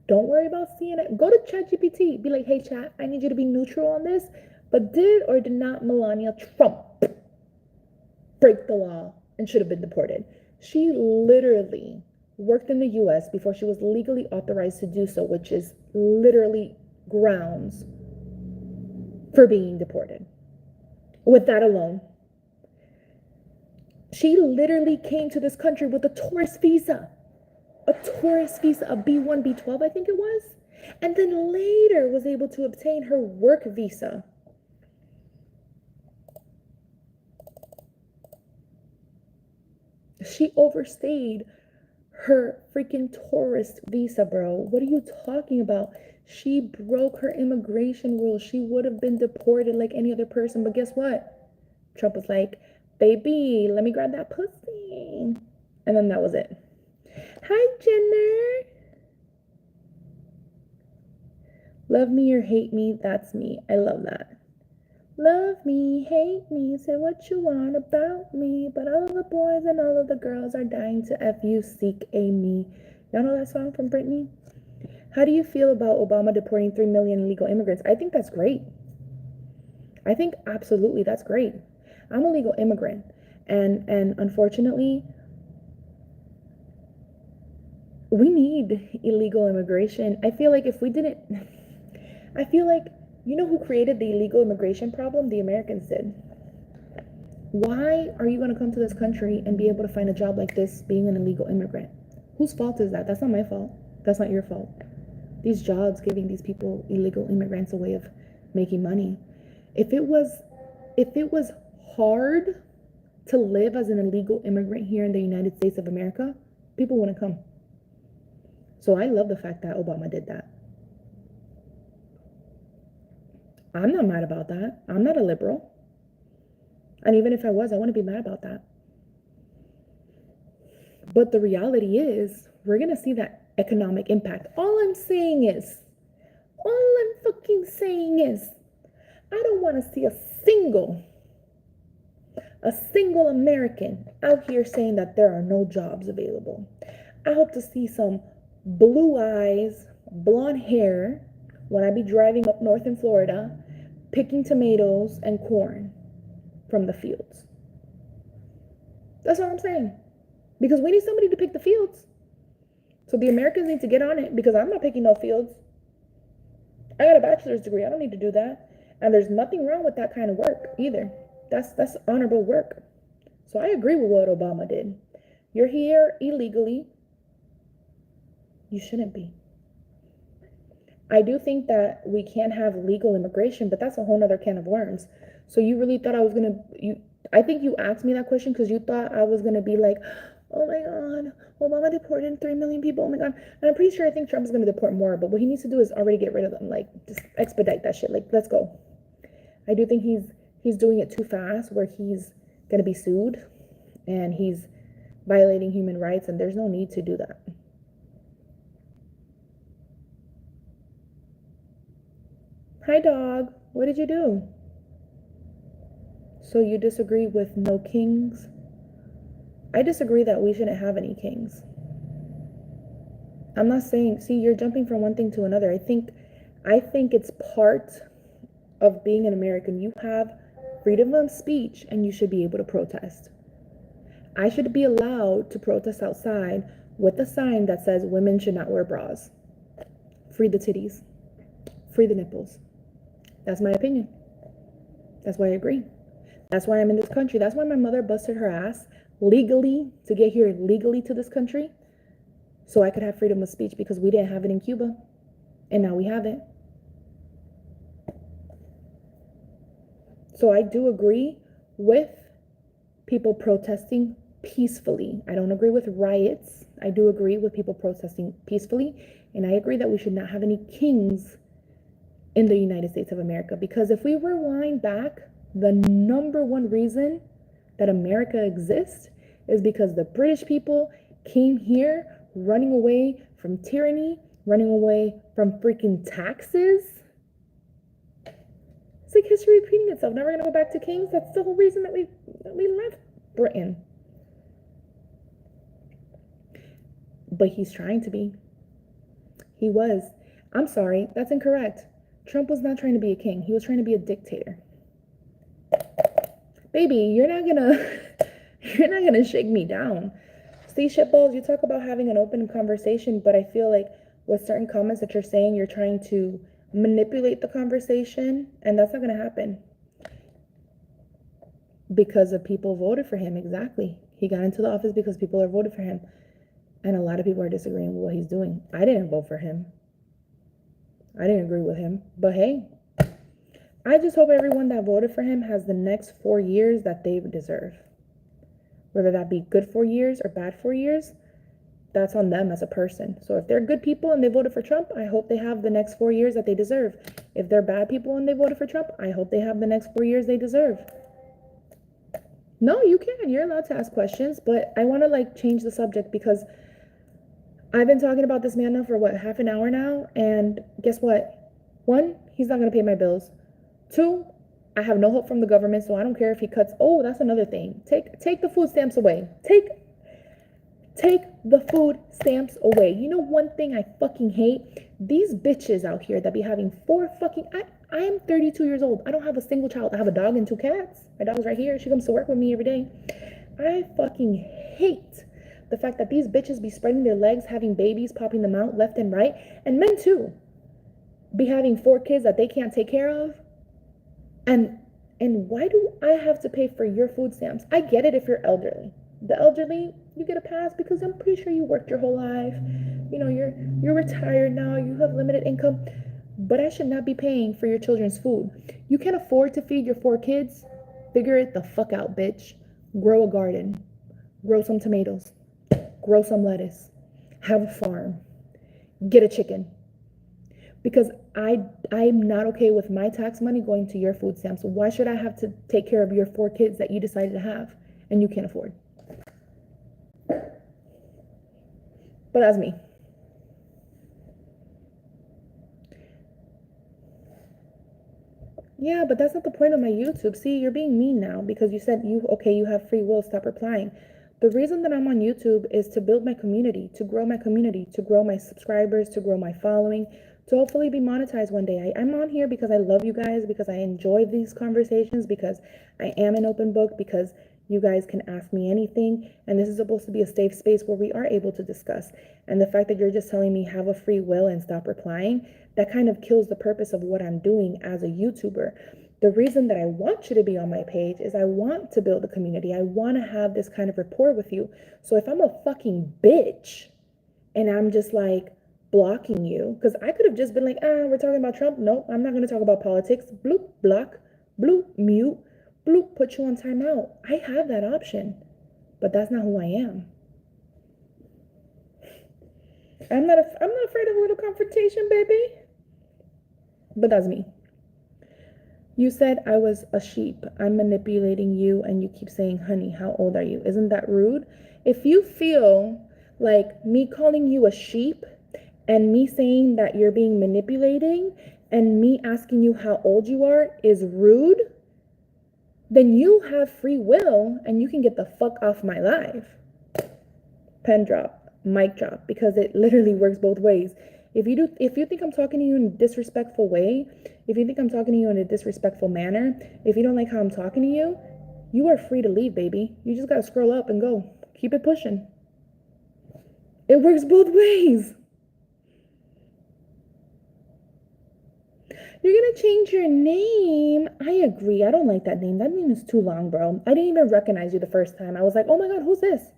Don't worry about seeing it. Go to ChatGPT. Be like, hey, chat, I need you to be neutral on this. But did or did not Melania Trump break the law and should have been deported? She literally worked in the US before she was legally authorized to do so, which is literally grounds for being deported. With that alone, she literally came to this country with a tourist visa, a B1, B12, I think it was, and then later was able to obtain her work visa. She overstayed her freaking tourist visa, bro. What are you talking about? She broke her immigration rules. She would have been deported like any other person. But guess what? Trump was like, baby, let me grab that pussy. And then that was it. Hi, Jenner. Love me or hate me, that's me. I love that. Love me, hate me, say what you want about me, but all of the boys and all of the girls are dying to F you, seek a me. Y'all know that song from Britney? How do you feel about Obama deporting 3 million illegal immigrants? I think that's great. I think absolutely that's great. I'm a legal immigrant, and unfortunately, we need illegal immigration. I feel like if we didn't, I feel like, you know who created the illegal immigration problem? The Americans did. Why are you going to come to this country and be able to find a job like this being an illegal immigrant? Whose fault is that? That's not my fault. That's not your fault. These jobs giving these people, illegal immigrants, a way of making money. If it was hard to live as an illegal immigrant here in the United States of America, people wouldn't come. So I love the fact that Obama did that. I'm not mad about that. I'm not a liberal. And even if I was, I wouldn't be mad about that. But the reality is, we're going to see that economic impact. All I'm fucking saying is, I don't want to see a single American out here saying that there are no jobs available. I hope to see some blue eyes, blonde hair when I be driving up north in Florida, picking tomatoes and corn from the fields. That's all I'm saying. Because we need somebody to pick the fields. So the Americans need to get on it, because I'm not picking no fields. I got a bachelor's degree. I don't need to do that. And there's nothing wrong with that kind of work either. That's honorable work. So I agree with what Obama did. You're here illegally. You shouldn't be. I do think that we can have legal immigration, but that's a whole nother can of worms. So you really thought I was gonna I think you asked me that question because you thought I was gonna be like, oh my god, Obama deported 3 million people, oh my god. And I'm pretty sure I think Trump is gonna deport more, but what he needs to do is already get rid of them. Like, just expedite that shit. Like, let's go. I do think he's doing it too fast, where he's gonna be sued and he's violating human rights, and there's no need to do that. Hi dog, what did you do? So you disagree with no kings? I disagree that we shouldn't have any kings. I'm not saying, see, you're jumping from one thing to another. I think it's part of being an American. You have freedom of speech and you should be able to protest. I should be allowed to protest outside with a sign that says women should not wear bras. Free the titties. Free the nipples. That's my opinion. That's why I agree. That's why I'm in this country. That's why my mother busted her ass legally to get here legally to this country, so I could have freedom of speech, because we didn't have it in Cuba, and now we have it. So I do agree with people protesting peacefully. I don't agree with riots. I do agree with people protesting peacefully, and I agree that we should not have any kings in the United States of America, because if we rewind back, the number one reason that America exists is because the British people came here running away from tyranny, running away from freaking taxes. It's like history repeating itself. Now we're gonna go back to kings. That's the whole reason that we left Britain. But he's trying to be. He was. I'm sorry, that's incorrect. Trump was not trying to be a king. He was trying to be a dictator. Baby, you're not gonna shake me down. See, shitballs, you talk about having an open conversation, but I feel like with certain comments that you're saying, you're trying to manipulate the conversation, and that's not gonna happen. Because of people voted for him, exactly. He got into the office because people are voted for him. And a lot of people are disagreeing with what he's doing. I didn't vote for him. I didn't agree with him. But hey, I just hope everyone that voted for him has the next 4 years that they deserve. Whether that be good 4 years or bad 4 years, that's on them as a person. So if they're good people and they voted for Trump, I hope they have the next 4 years that they deserve. If they're bad people and they voted for Trump, I hope they have the next 4 years they deserve. No, you can. You're allowed to ask questions, but I want to change the subject, because I've been talking about this man now for half an hour now, and guess what? One, he's not going to pay my bills. Two, I have no help from the government, so I don't care if he cuts. Oh, that's another thing. Take the food stamps away. Take the food stamps away. You know one thing I fucking hate? These bitches out here that be having I am 32 years old. I don't have a single child. I have a dog and 2 cats. My dog's right here. She comes to work with me every day. I fucking hate the fact that these bitches be spreading their legs, having babies, popping them out left and right, and men too, be having 4 kids that they can't take care of. And why do I have to pay for your food stamps? I get it if you're elderly. The elderly, you get a pass because I'm pretty sure you worked your whole life. You know, you're retired now, you have limited income. But I should not be paying for your children's food. You can't afford to feed your 4 kids? Figure it the fuck out, bitch. Grow a garden. Grow some tomatoes. Grow some lettuce. Have a farm. Get a chicken. Because I'm not okay with my tax money going to your food stamps. Why should I have to take care of your 4 kids that you decided to have and you can't afford? But that's me. Yeah, but that's not the point of my YouTube. See, you're being mean now because you said you have free will, stop replying. The reason that I'm on YouTube is to build my community, to grow my community, to grow my subscribers, to grow my following, to hopefully be monetized one day. I'm on here because I love you guys, because I enjoy these conversations, because I am an open book, because you guys can ask me anything, and this is supposed to be a safe space where we are able to discuss. And the fact that you're just telling me have a free will and stop replying, that kind of kills the purpose of what I'm doing as a YouTuber. The reason that I want you to be on my page is I want to build a community. I want to have this kind of rapport with you. So if I'm a fucking bitch and I'm just like blocking you, because I could have just been like, we're talking about Trump. Nope, I'm not going to talk about politics. Bloop, block, bloop, mute, bloop, put you on timeout. I have that option, but that's not who I am. I'm not afraid of a little confrontation, baby. But that's me. You said I was a sheep. I'm manipulating you, and you keep saying, honey, how old are you? Isn't that rude? If you feel like me calling you a sheep and me saying that you're being manipulating and me asking you how old you are is rude, then you have free will and you can get the fuck off my life. Pen drop, mic drop, because it literally works both ways. If you think I'm talking to you in a disrespectful way, if you think I'm talking to you in a disrespectful manner, if you don't like how I'm talking to you, you are free to leave, baby. You just gotta scroll up and go. Keep it pushing. It works both ways. You're gonna change your name. I agree. I don't like that name. That name is too long, bro. I didn't even recognize you the first time. I was like, oh my God, who's this?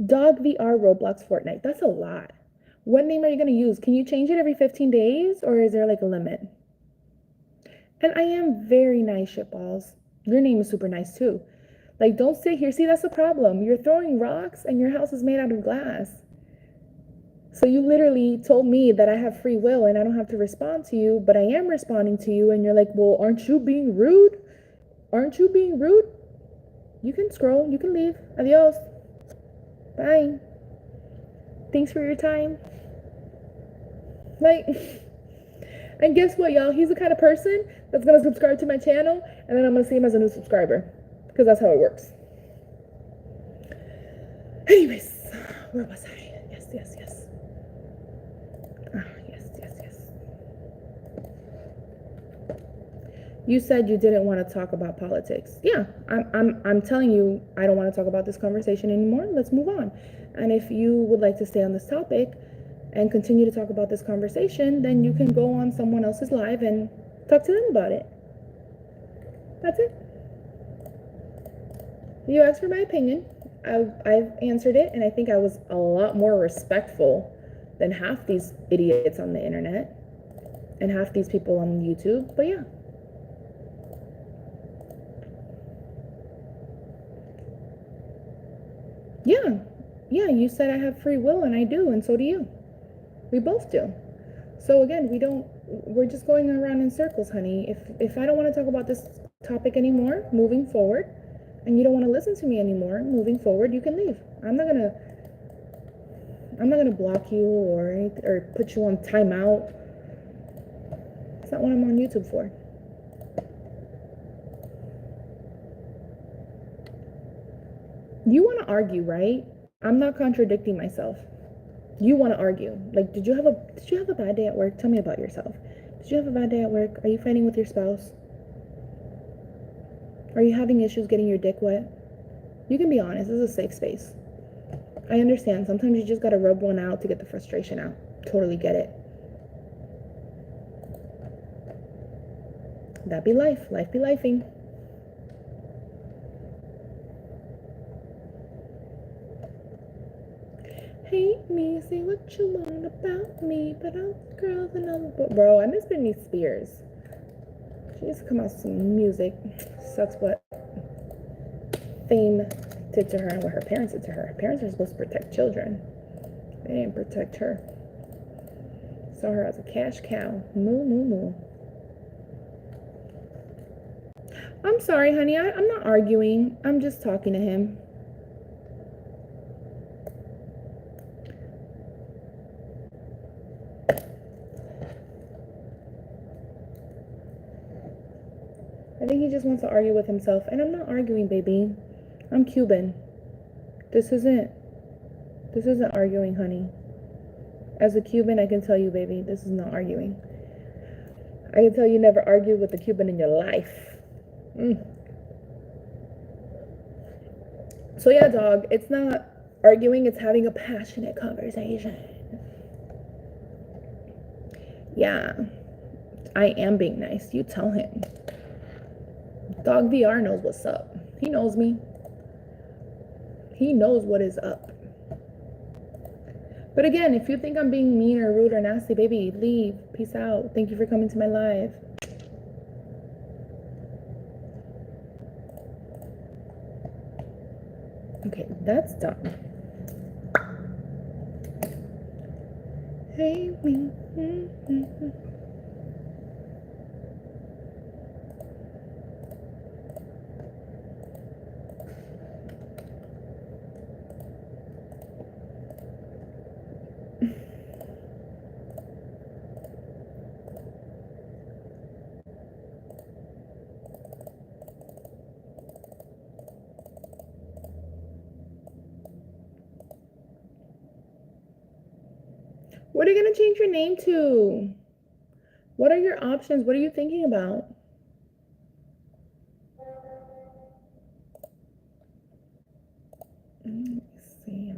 Dog VR, Roblox, Fortnite. That's a lot. What name are you going to use? Can you change it every 15 days or is there like a limit? And I am very nice, shitballs. Your name is super nice too. Like, don't sit here. See, that's the problem. You're throwing rocks and your house is made out of glass. So you literally told me that I have free will and I don't have to respond to you, but I am responding to you and you're like, well, aren't you being rude? Aren't you being rude? You can scroll. You can leave. Adios. Bye. Thanks for your time. Like, and guess what, y'all? He's the kind of person that's gonna subscribe to my channel, and then I'm gonna see him as a new subscriber, because that's how it works. Anyways, where was I? Yes. Yes. You said you didn't want to talk about politics. Yeah, I'm telling you, I don't want to talk about this conversation anymore. Let's move on. And if you would like to stay on this topic and continue to talk about this conversation, then you can go on someone else's live and talk to them about it. That's it. You asked for my opinion. I've answered it, and I think I was a lot more respectful than half these idiots on the internet and half these people on YouTube. But yeah. Yeah, you said I have free will, and I do, and so do you. We both do. So again, we're just going around in circles, honey. If I don't want to talk about this topic anymore, moving forward, and you don't want to listen to me anymore, moving forward, you can leave. I'm not gonna block you or put you on timeout. It's not what I'm on YouTube for. You want to argue, right? I'm not contradicting myself. You want to argue. Like, did you have a bad day at work? Tell me about yourself. Did you have a bad day at work? Are you fighting with your spouse? Are you having issues getting your dick wet? You can be honest. This is a safe space. I understand. Sometimes you just gotta rub one out to get the frustration out. Totally get it. That be life. Life be lifing. Hate me, say what you want about me, but all the girls and all the bro, I miss Britney Spears. She used to come out with some music. Sucks what fame did to her and what her parents did to her. Her parents are supposed to protect children. They didn't protect her. Saw her as a cash cow. Moo, moo, moo. I'm sorry, honey. I'm not arguing. I'm just talking to him. I think he just wants to argue with himself. And I'm not arguing, baby. I'm Cuban. This isn't arguing, honey. As a Cuban, I can tell you, baby, this is not arguing. I can tell you never argued with a Cuban in your life. So yeah, dog, it's not arguing, it's having a passionate conversation. Yeah, I am being nice. You tell him. Dog VR knows what's up. He knows me. He knows what is up. But again, if you think I'm being mean or rude or nasty, baby, leave. Peace out. Thank you for coming to my live. Okay, that's done. Hey, me. What are you going to change your name to? What are your options? What are you thinking about? Let me see.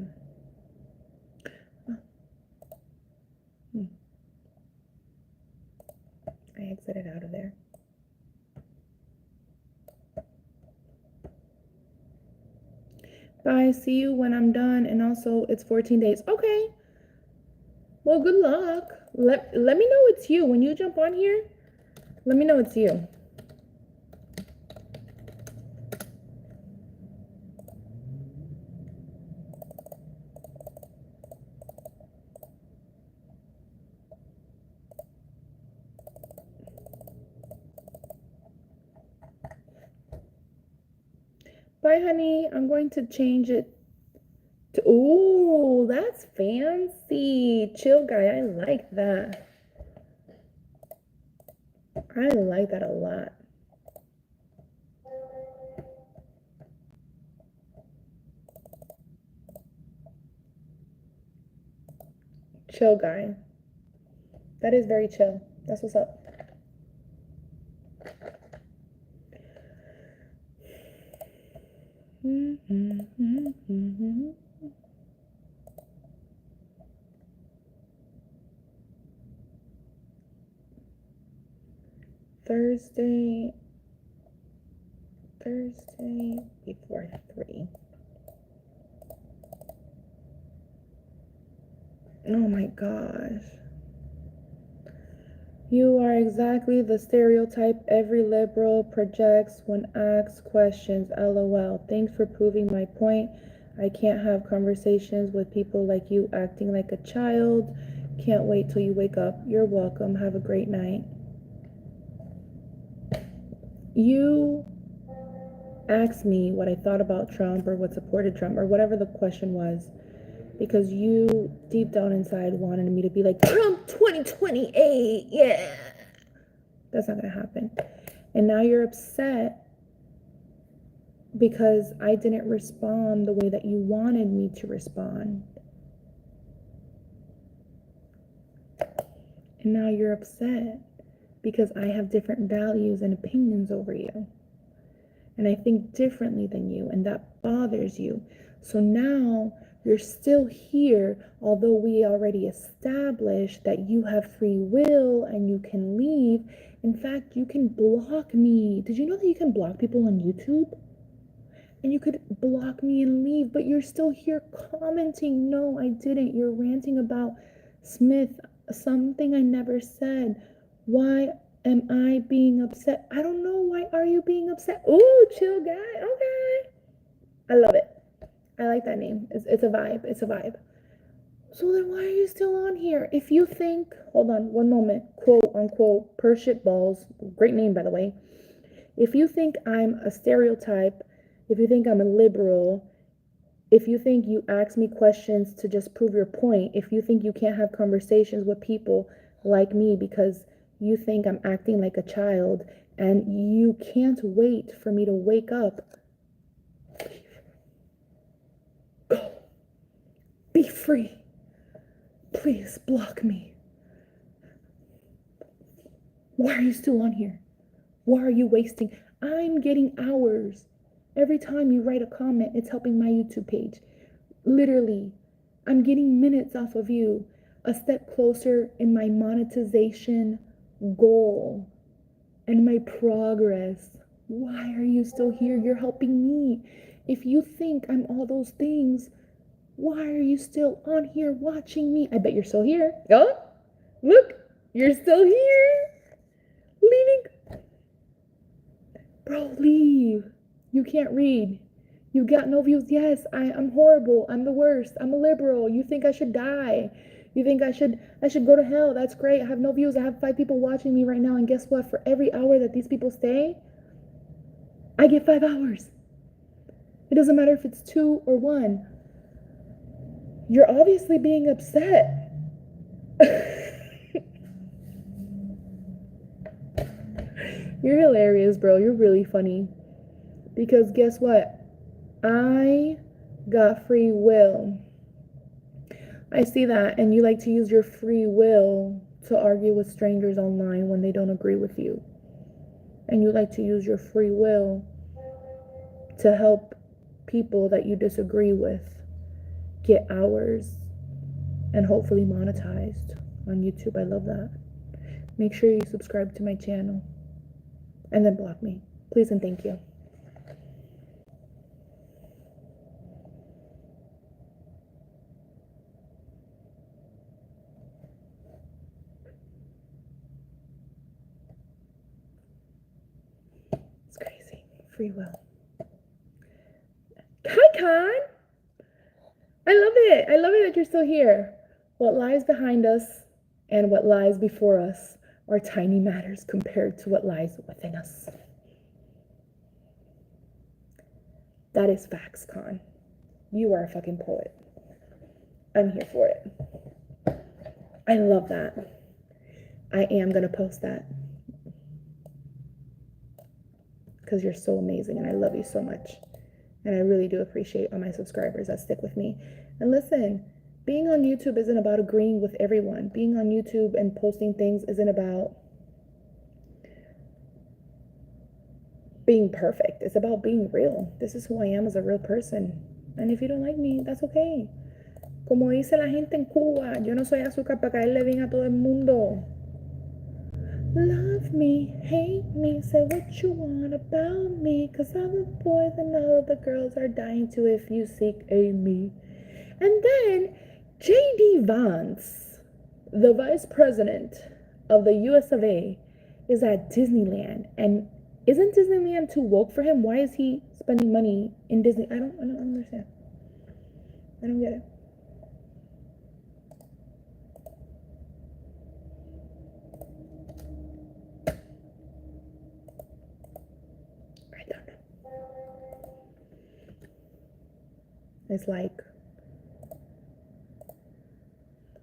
I exited out of there. Bye. See you when I'm done. And also, it's 14 days. Okay. Well, good luck. Let me know it's you. When you jump on here, let me know it's you. Bye, honey. I'm going to change it to... Ooh, that's fancy. Chill guy. I like that. I like that a lot. Chill guy. That is very chill. That's what's up. Thursday before 3. Oh my gosh. You are exactly the stereotype every liberal projects when asked questions. LOL. Thanks for proving my point. I can't have conversations with people like you acting like a child. Can't wait till you wake up. You're welcome. Have a great night. You asked me what I thought about Trump or what supported Trump or whatever the question was, because you deep down inside wanted me to be like, Trump 2028, yeah. That's not gonna happen. And now you're upset because I didn't respond the way that you wanted me to respond. And now you're upset because I have different values and opinions over you. And I think differently than you, and that bothers you. So now you're still here, although we already established that you have free will and you can leave. In fact, you can block me. Did you know that you can block people on YouTube? And you could block me and leave, but you're still here commenting. No, I didn't. You're ranting about Smith, something I never said. Why am I being upset? I don't know. Why are you being upset? Ooh, chill guy. Okay. I love it. I like that name. It's a vibe. It's a vibe. So then why are you still on here? If you think, hold on one moment, quote unquote, per shit balls, great name by the way. If you think I'm a stereotype, if you think I'm a liberal, if you think you ask me questions to just prove your point, if you think you can't have conversations with people like me because you think I'm acting like a child and you can't wait for me to wake up, go. Be free. Please block me. Why are you still on here? Why are you wasting? I'm getting hours. Every time you write a comment, it's helping my YouTube page. Literally, I'm getting minutes off of you. A step closer in my monetization goal and my progress. Why are you still here? You're helping me. If you think I'm all those things, why are you still on here watching me? I bet you're still here. Oh, look, you're still here. Leaving. Bro, leave. You can't read. You got no views. Yes, I'm horrible. I'm the worst. I'm a liberal. You think I should die. You think I should go to hell. That's great. I have no views. I have 5 people watching me right now. And guess what? For every hour that these people stay, I get 5 hours. It doesn't matter if it's 2 or 1. You're obviously being upset. You're hilarious, bro. You're really funny. Because guess what? I got free will. I see that, and you like to use your free will to argue with strangers online when they don't agree with you. And you like to use your free will to help people that you disagree with get hours and hopefully monetized on YouTube. I love that. Make sure you subscribe to my channel and then block me. Please and thank you. It's crazy. Free will. Hi, Con. I love it. I love it that you're still here. What lies behind us and what lies before us are tiny matters compared to what lies within us. That is facts, Con. You are a fucking poet. I'm here for it. I love that. I am going to post that. Because you're so amazing and I love you so much. And I really do appreciate all my subscribers that stick with me. And listen, being on YouTube isn't about agreeing with everyone. Being on YouTube and posting things isn't about being perfect. It's about being real. This is who I am as a real person. And if you don't like me, that's okay. Como dice la gente en Cuba, yo no soy azúcar para caerle bien a todo el mundo. Love me, hate me, say what you want about me, cause I'm a boy and all of the girls are dying to if you seek a me. And then J.D. Vance, the vice president of the US of A, is at Disneyland. And isn't Disneyland too woke for him? Why is he spending money in Disney? I don't understand. I don't get it.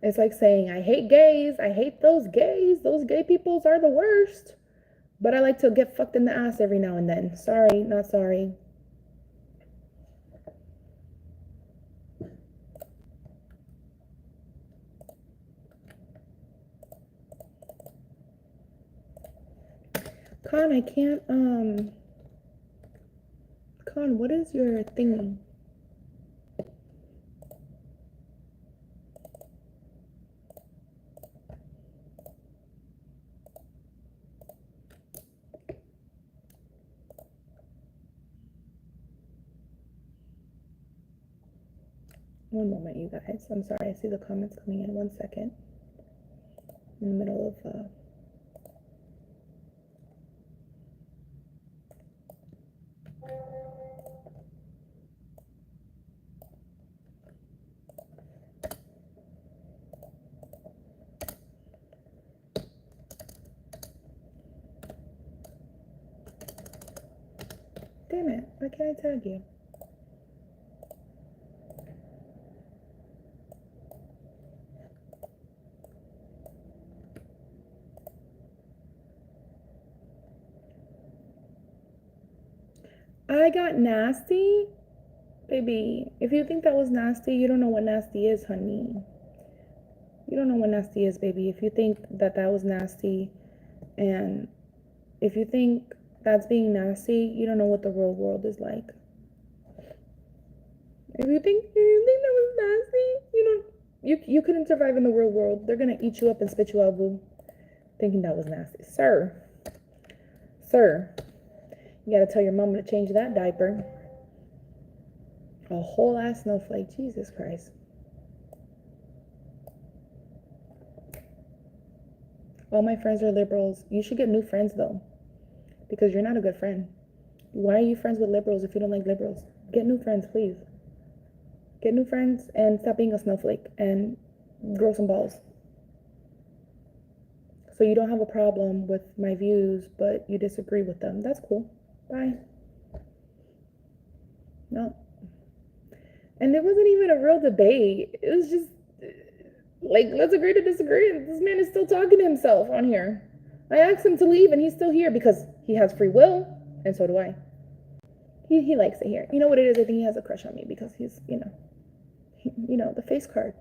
It's like saying, I hate gays. I hate those gays. Those gay peoples are the worst. But I like to get fucked in the ass every now and then. Sorry, not sorry. Con, I can't, Con, what is your thingy? One moment, you guys. I'm sorry. I see the comments coming in. 1 second. In the middle of, Damn it. Why can't I tag you? I got nasty? Baby, if you think that was nasty, you don't know what nasty is, honey. You don't know what nasty is, baby. If you think that that was nasty, and if you think that's being nasty, you don't know what the real world is like. If you think that was nasty, you couldn't survive in the real world. They're gonna eat you up and spit you out, boo. Thinking that was nasty. Sir, you gotta tell your mama to change that diaper. A whole ass snowflake. Jesus Christ. All my friends are liberals. You should get new friends though, because you're not a good friend. Why are you friends with liberals if you don't like liberals? Get new friends, please. Get new friends and stop being a snowflake and grow some balls. So you don't have a problem with my views, but you disagree with them. That's cool. Bye. No. And it wasn't even a real debate. It was just like, let's agree to disagree. This man is still talking to himself on here. I asked him to leave and he's still here because he has free will, and so do I. He likes it here. You know what it is? I think he has a crush on me because he's, the face card.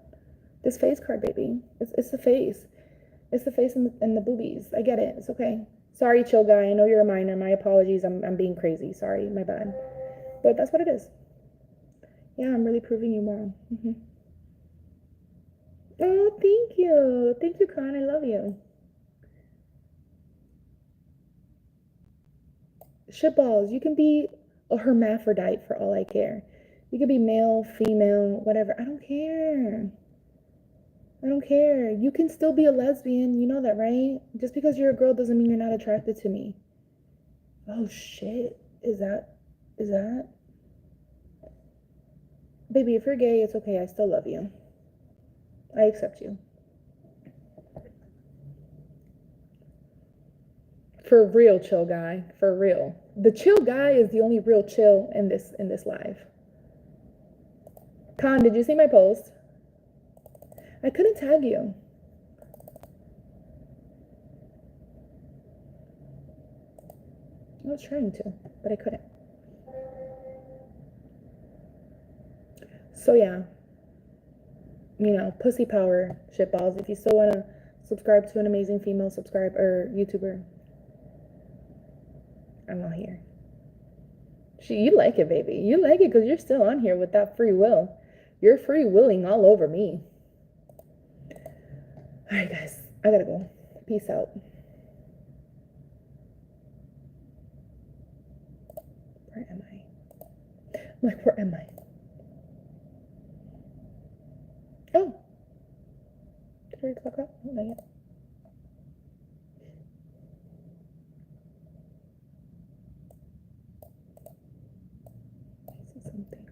This face card, baby. It's the face. It's the face and the boobies. I get it. It's okay. Sorry, chill guy. I know you're a minor. My apologies. I'm being crazy. Sorry. My bad. But that's what it is. Yeah, I'm really proving you wrong. Oh, thank you. Thank you, Con. I love you. Shitballs. You can be a hermaphrodite for all I care. You could be male, female, whatever. I don't care. I don't care. You can still be a lesbian. You know that, right? Just because you're a girl doesn't mean you're not attracted to me. Oh, shit. Is that? Baby, if you're gay, it's okay. I still love you. I accept you. For real, chill guy. For real. The chill guy is the only real chill in this live. Con, did you see my post? I couldn't tag you. I was trying to, but I couldn't. So yeah, pussy power, shitballs. If you still want to subscribe to an amazing female subscriber YouTuber, I'm not here. You like it, baby. You like it because you're still on here with that free will. You're free willing all over me. All right, guys, I gotta go. Peace out. Where am I? I'm like, where am I? Oh. Did I clock out? No, not yet. I see something.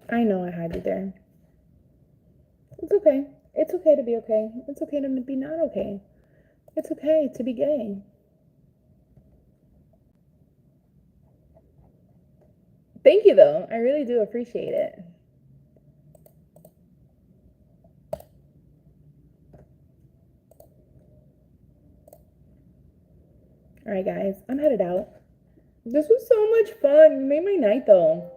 I know I had you there. It's okay. It's okay to be okay. It's okay to be not okay. It's okay to be gay. Thank you, though. I really do appreciate it. All right, guys. I'm headed out. This was so much fun. You made my night, though.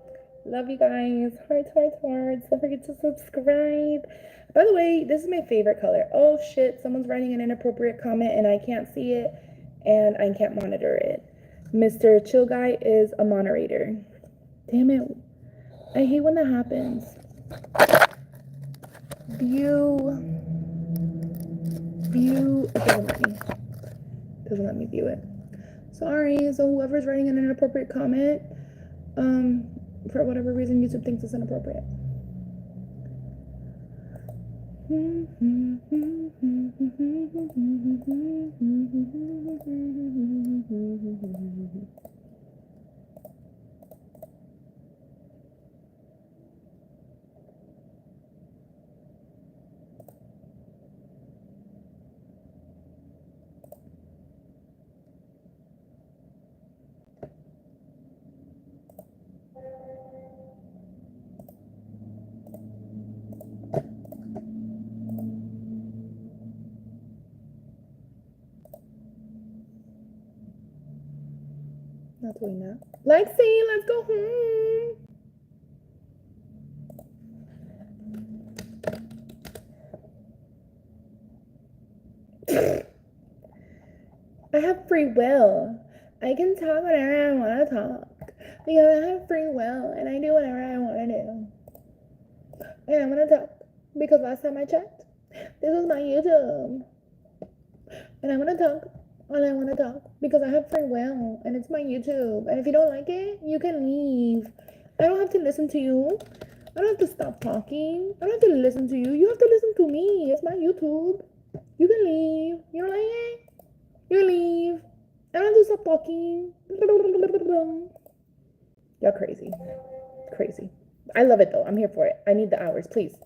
Love you guys. Hearts, hearts, hearts. Don't forget to subscribe. By the way, this is my favorite color. Oh shit, someone's writing an inappropriate comment and I can't see it and I can't monitor it. Mr. Chill Guy is a moderator. Damn it. I hate when that happens. View. It doesn't let me view it. Sorry. So whoever's writing an inappropriate comment, for whatever reason, YouTube thinks it's inappropriate. Not doing that. Lexi, let's go home. I have free will. I can talk whenever I want to talk because I have free will and I do whatever I want to do. And I'm going to talk because last time I checked, this was my YouTube. And I'm going to talk and I want to talk because I have free will and it's my YouTube. And if you don't like it, you can leave. I don't have to listen to you. I don't have to stop talking. I don't have to listen to you. You have to listen to me. It's my YouTube. You can leave. You don't like it? You leave. I don't have to stop talking. Y'all crazy. Crazy. I love it though. I'm here for it. I need the hours. Please.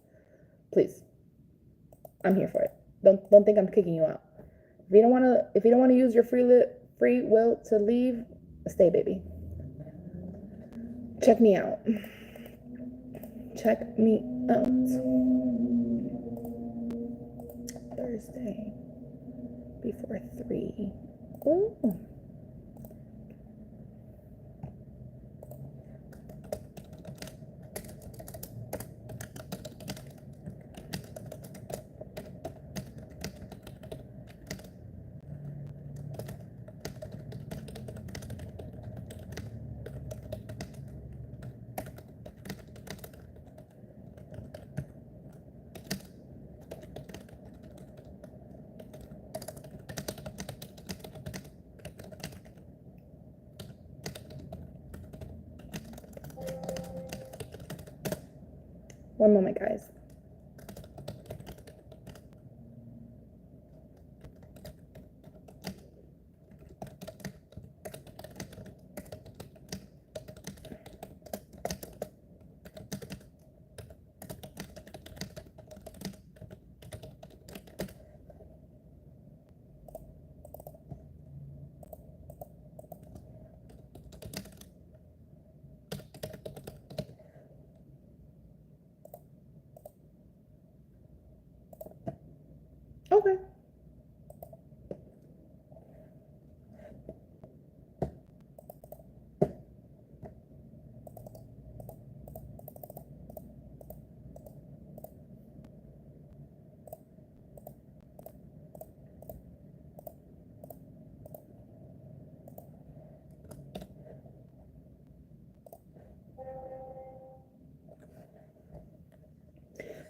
Please. I'm here for it. Don't think I'm kicking you out. If you don't wanna use your free will to leave, stay, baby. Check me out. Check me out. Thursday. Before 3. Ooh. One moment, guys. Okay.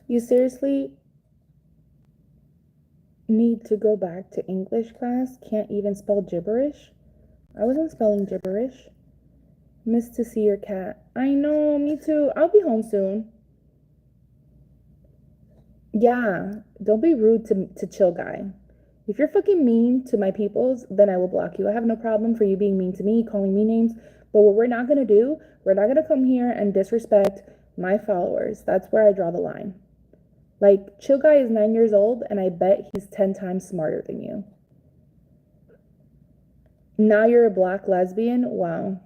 You seriously need to go back to English class? Can't even spell gibberish? I wasn't spelling gibberish. Miss to see your cat. I know, me too. I'll be home soon. Yeah, don't be rude to Chill Guy. If you're fucking mean to my peoples, then I will block you. I have no problem for you being mean to me, calling me names. But what we're not gonna do, we're not gonna come here and disrespect my followers. That's where I draw the line. Like, Chill Guy is 9 years old, and I bet he's 10 times smarter than you. Now you're a black lesbian? Wow.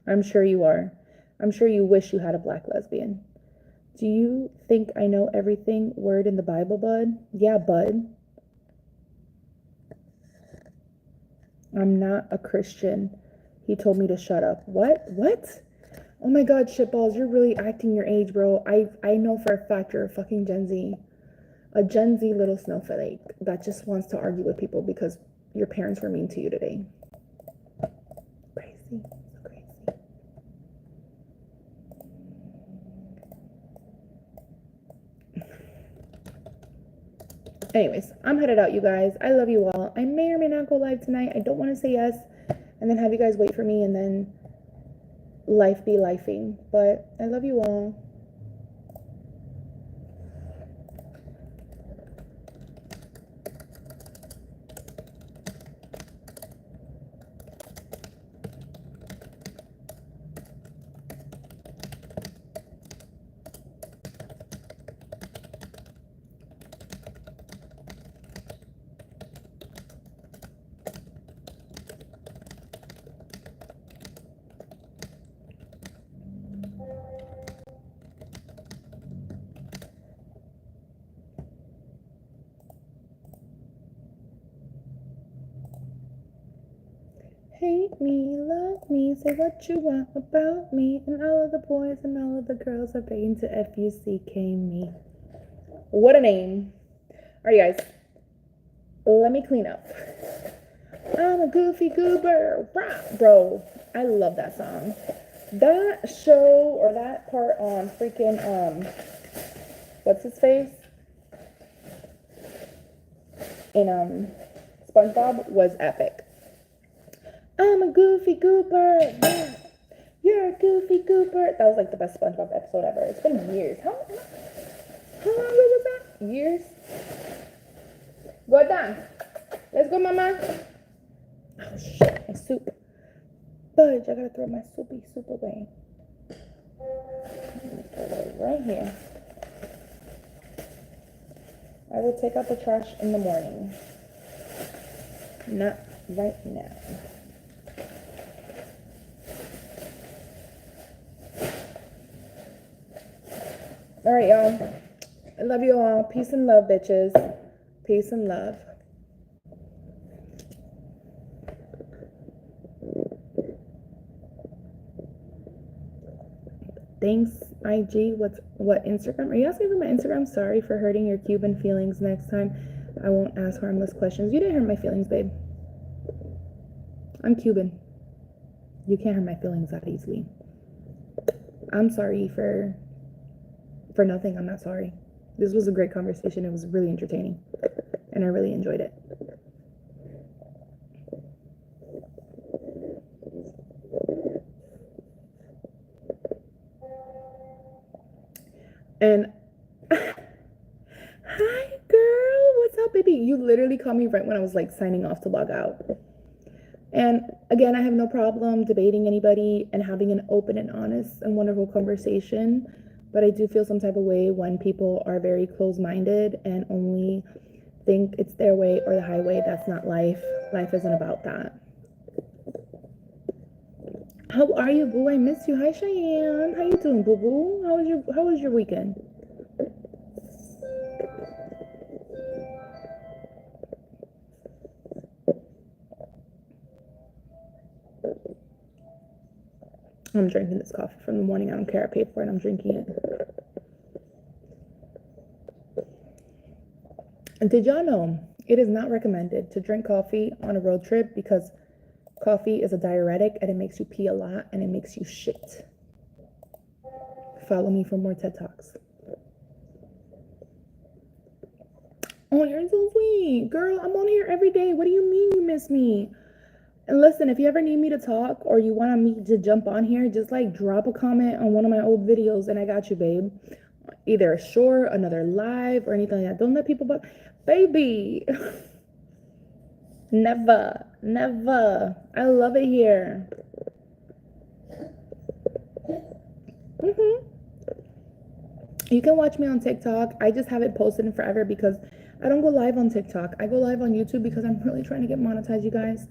I'm sure you are. I'm sure you wish you had a black lesbian. Do you think I know everything word in the Bible, bud? Yeah, bud. I'm not a Christian. He told me to shut up. What? What? Oh my god, shitballs, you're really acting your age, bro. I know for a fact you're a fucking Gen Z. A Gen Z little snowflake that just wants to argue with people because your parents were mean to you today. Crazy. So crazy. Anyways, I'm headed out, you guys. I love you all. I may or may not go live tonight. I don't want to say yes and then have you guys wait for me and then life be lifing. But I love you all. Hate me, love me, say what you want about me, and all of the boys and all of the girls are paying to F-U-C-K me. What a name. Alright, guys. Let me clean up. I'm a goofy goober. Bro, I love that song. That show, or that part on freaking, what's his face? In, SpongeBob was epic. I'm a goofy goober. Yeah. You're a goofy goober. That was like the best SpongeBob episode ever. It's been years. How long ago was that? Years? Go down. Let's go, mama. Oh shit, my soup. Fudge, I gotta throw my soupy soup away. Throw it right here. I will take out the trash in the morning. Not right now. All right, y'all. I love you all. Peace and love, bitches. Peace and love. Thanks, IG. What Instagram? Are you asking for my Instagram? Sorry for hurting your Cuban feelings. Next time, I won't ask harmless questions. You didn't hurt my feelings, babe. I'm Cuban. You can't hurt my feelings that easily. I'm sorry for nothing. I'm not sorry. This was a great conversation. It was really entertaining, and I really enjoyed it. And hi, girl. What's up, baby? You literally called me right when I was like signing off to log out. And again, I have no problem debating anybody and having an open and honest and wonderful conversation. But I do feel some type of way when people are very close-minded and only think it's their way or the highway. That's not life. Life isn't about that. How are you, boo? I miss you. Hi, Cheyenne. How you doing, boo boo? How was your weekend? I'm drinking this coffee from the morning. I don't care. I paid for it. I'm drinking it. And did y'all know it is not recommended to drink coffee on a road trip because coffee is a diuretic and it makes you pee a lot and it makes you shit. Follow me for more TED Talks. Oh, you're so sweet. Girl, I'm on here every day. What do you mean you miss me? And listen, if you ever need me to talk or you want me to jump on here, just like drop a comment on one of my old videos and I got you, babe. Either a short, another live, or anything like that. Don't let people, baby. Never, never. I love it here. You can watch me on TikTok. I just haven't posted in forever because I don't go live on TikTok. I go live on YouTube because I'm really trying to get monetized, you guys.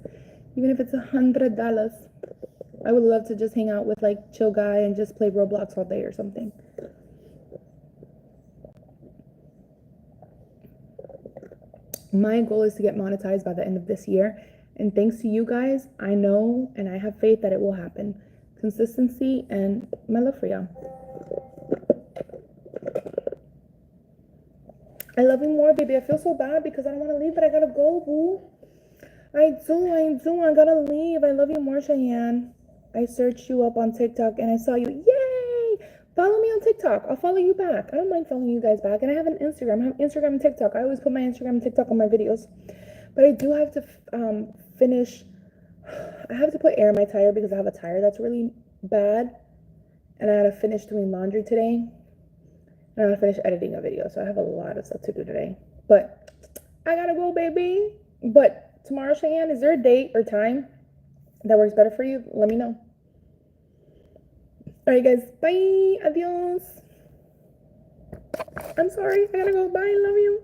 Even if it's $100, I would love to just hang out with like chill guy and just play Roblox all day or something. My goal is to get monetized by the end of this year. And thanks to you guys, I know and I have faith that it will happen. Consistency and my love for y'all. I love you more, baby. I feel so bad because I don't want to leave, but I gotta go, boo. I do. I gotta leave. I love you more, Cheyenne. I searched you up on TikTok and I saw you. Yay! Follow me on TikTok. I'll follow you back. I don't mind following you guys back. And I have an Instagram. I have Instagram and TikTok. I always put my Instagram and TikTok on my videos. But I do have to finish. I have to put air in my tire because I have a tire that's really bad. And I gotta finish doing laundry today. And I gotta finish editing a video. So I have a lot of stuff to do today. But I gotta go, baby. But tomorrow, Cheyenne, is there a date or time that works better for you? Let me know. All right, guys. Bye. Adios. I'm sorry. I gotta go. Bye. Love you.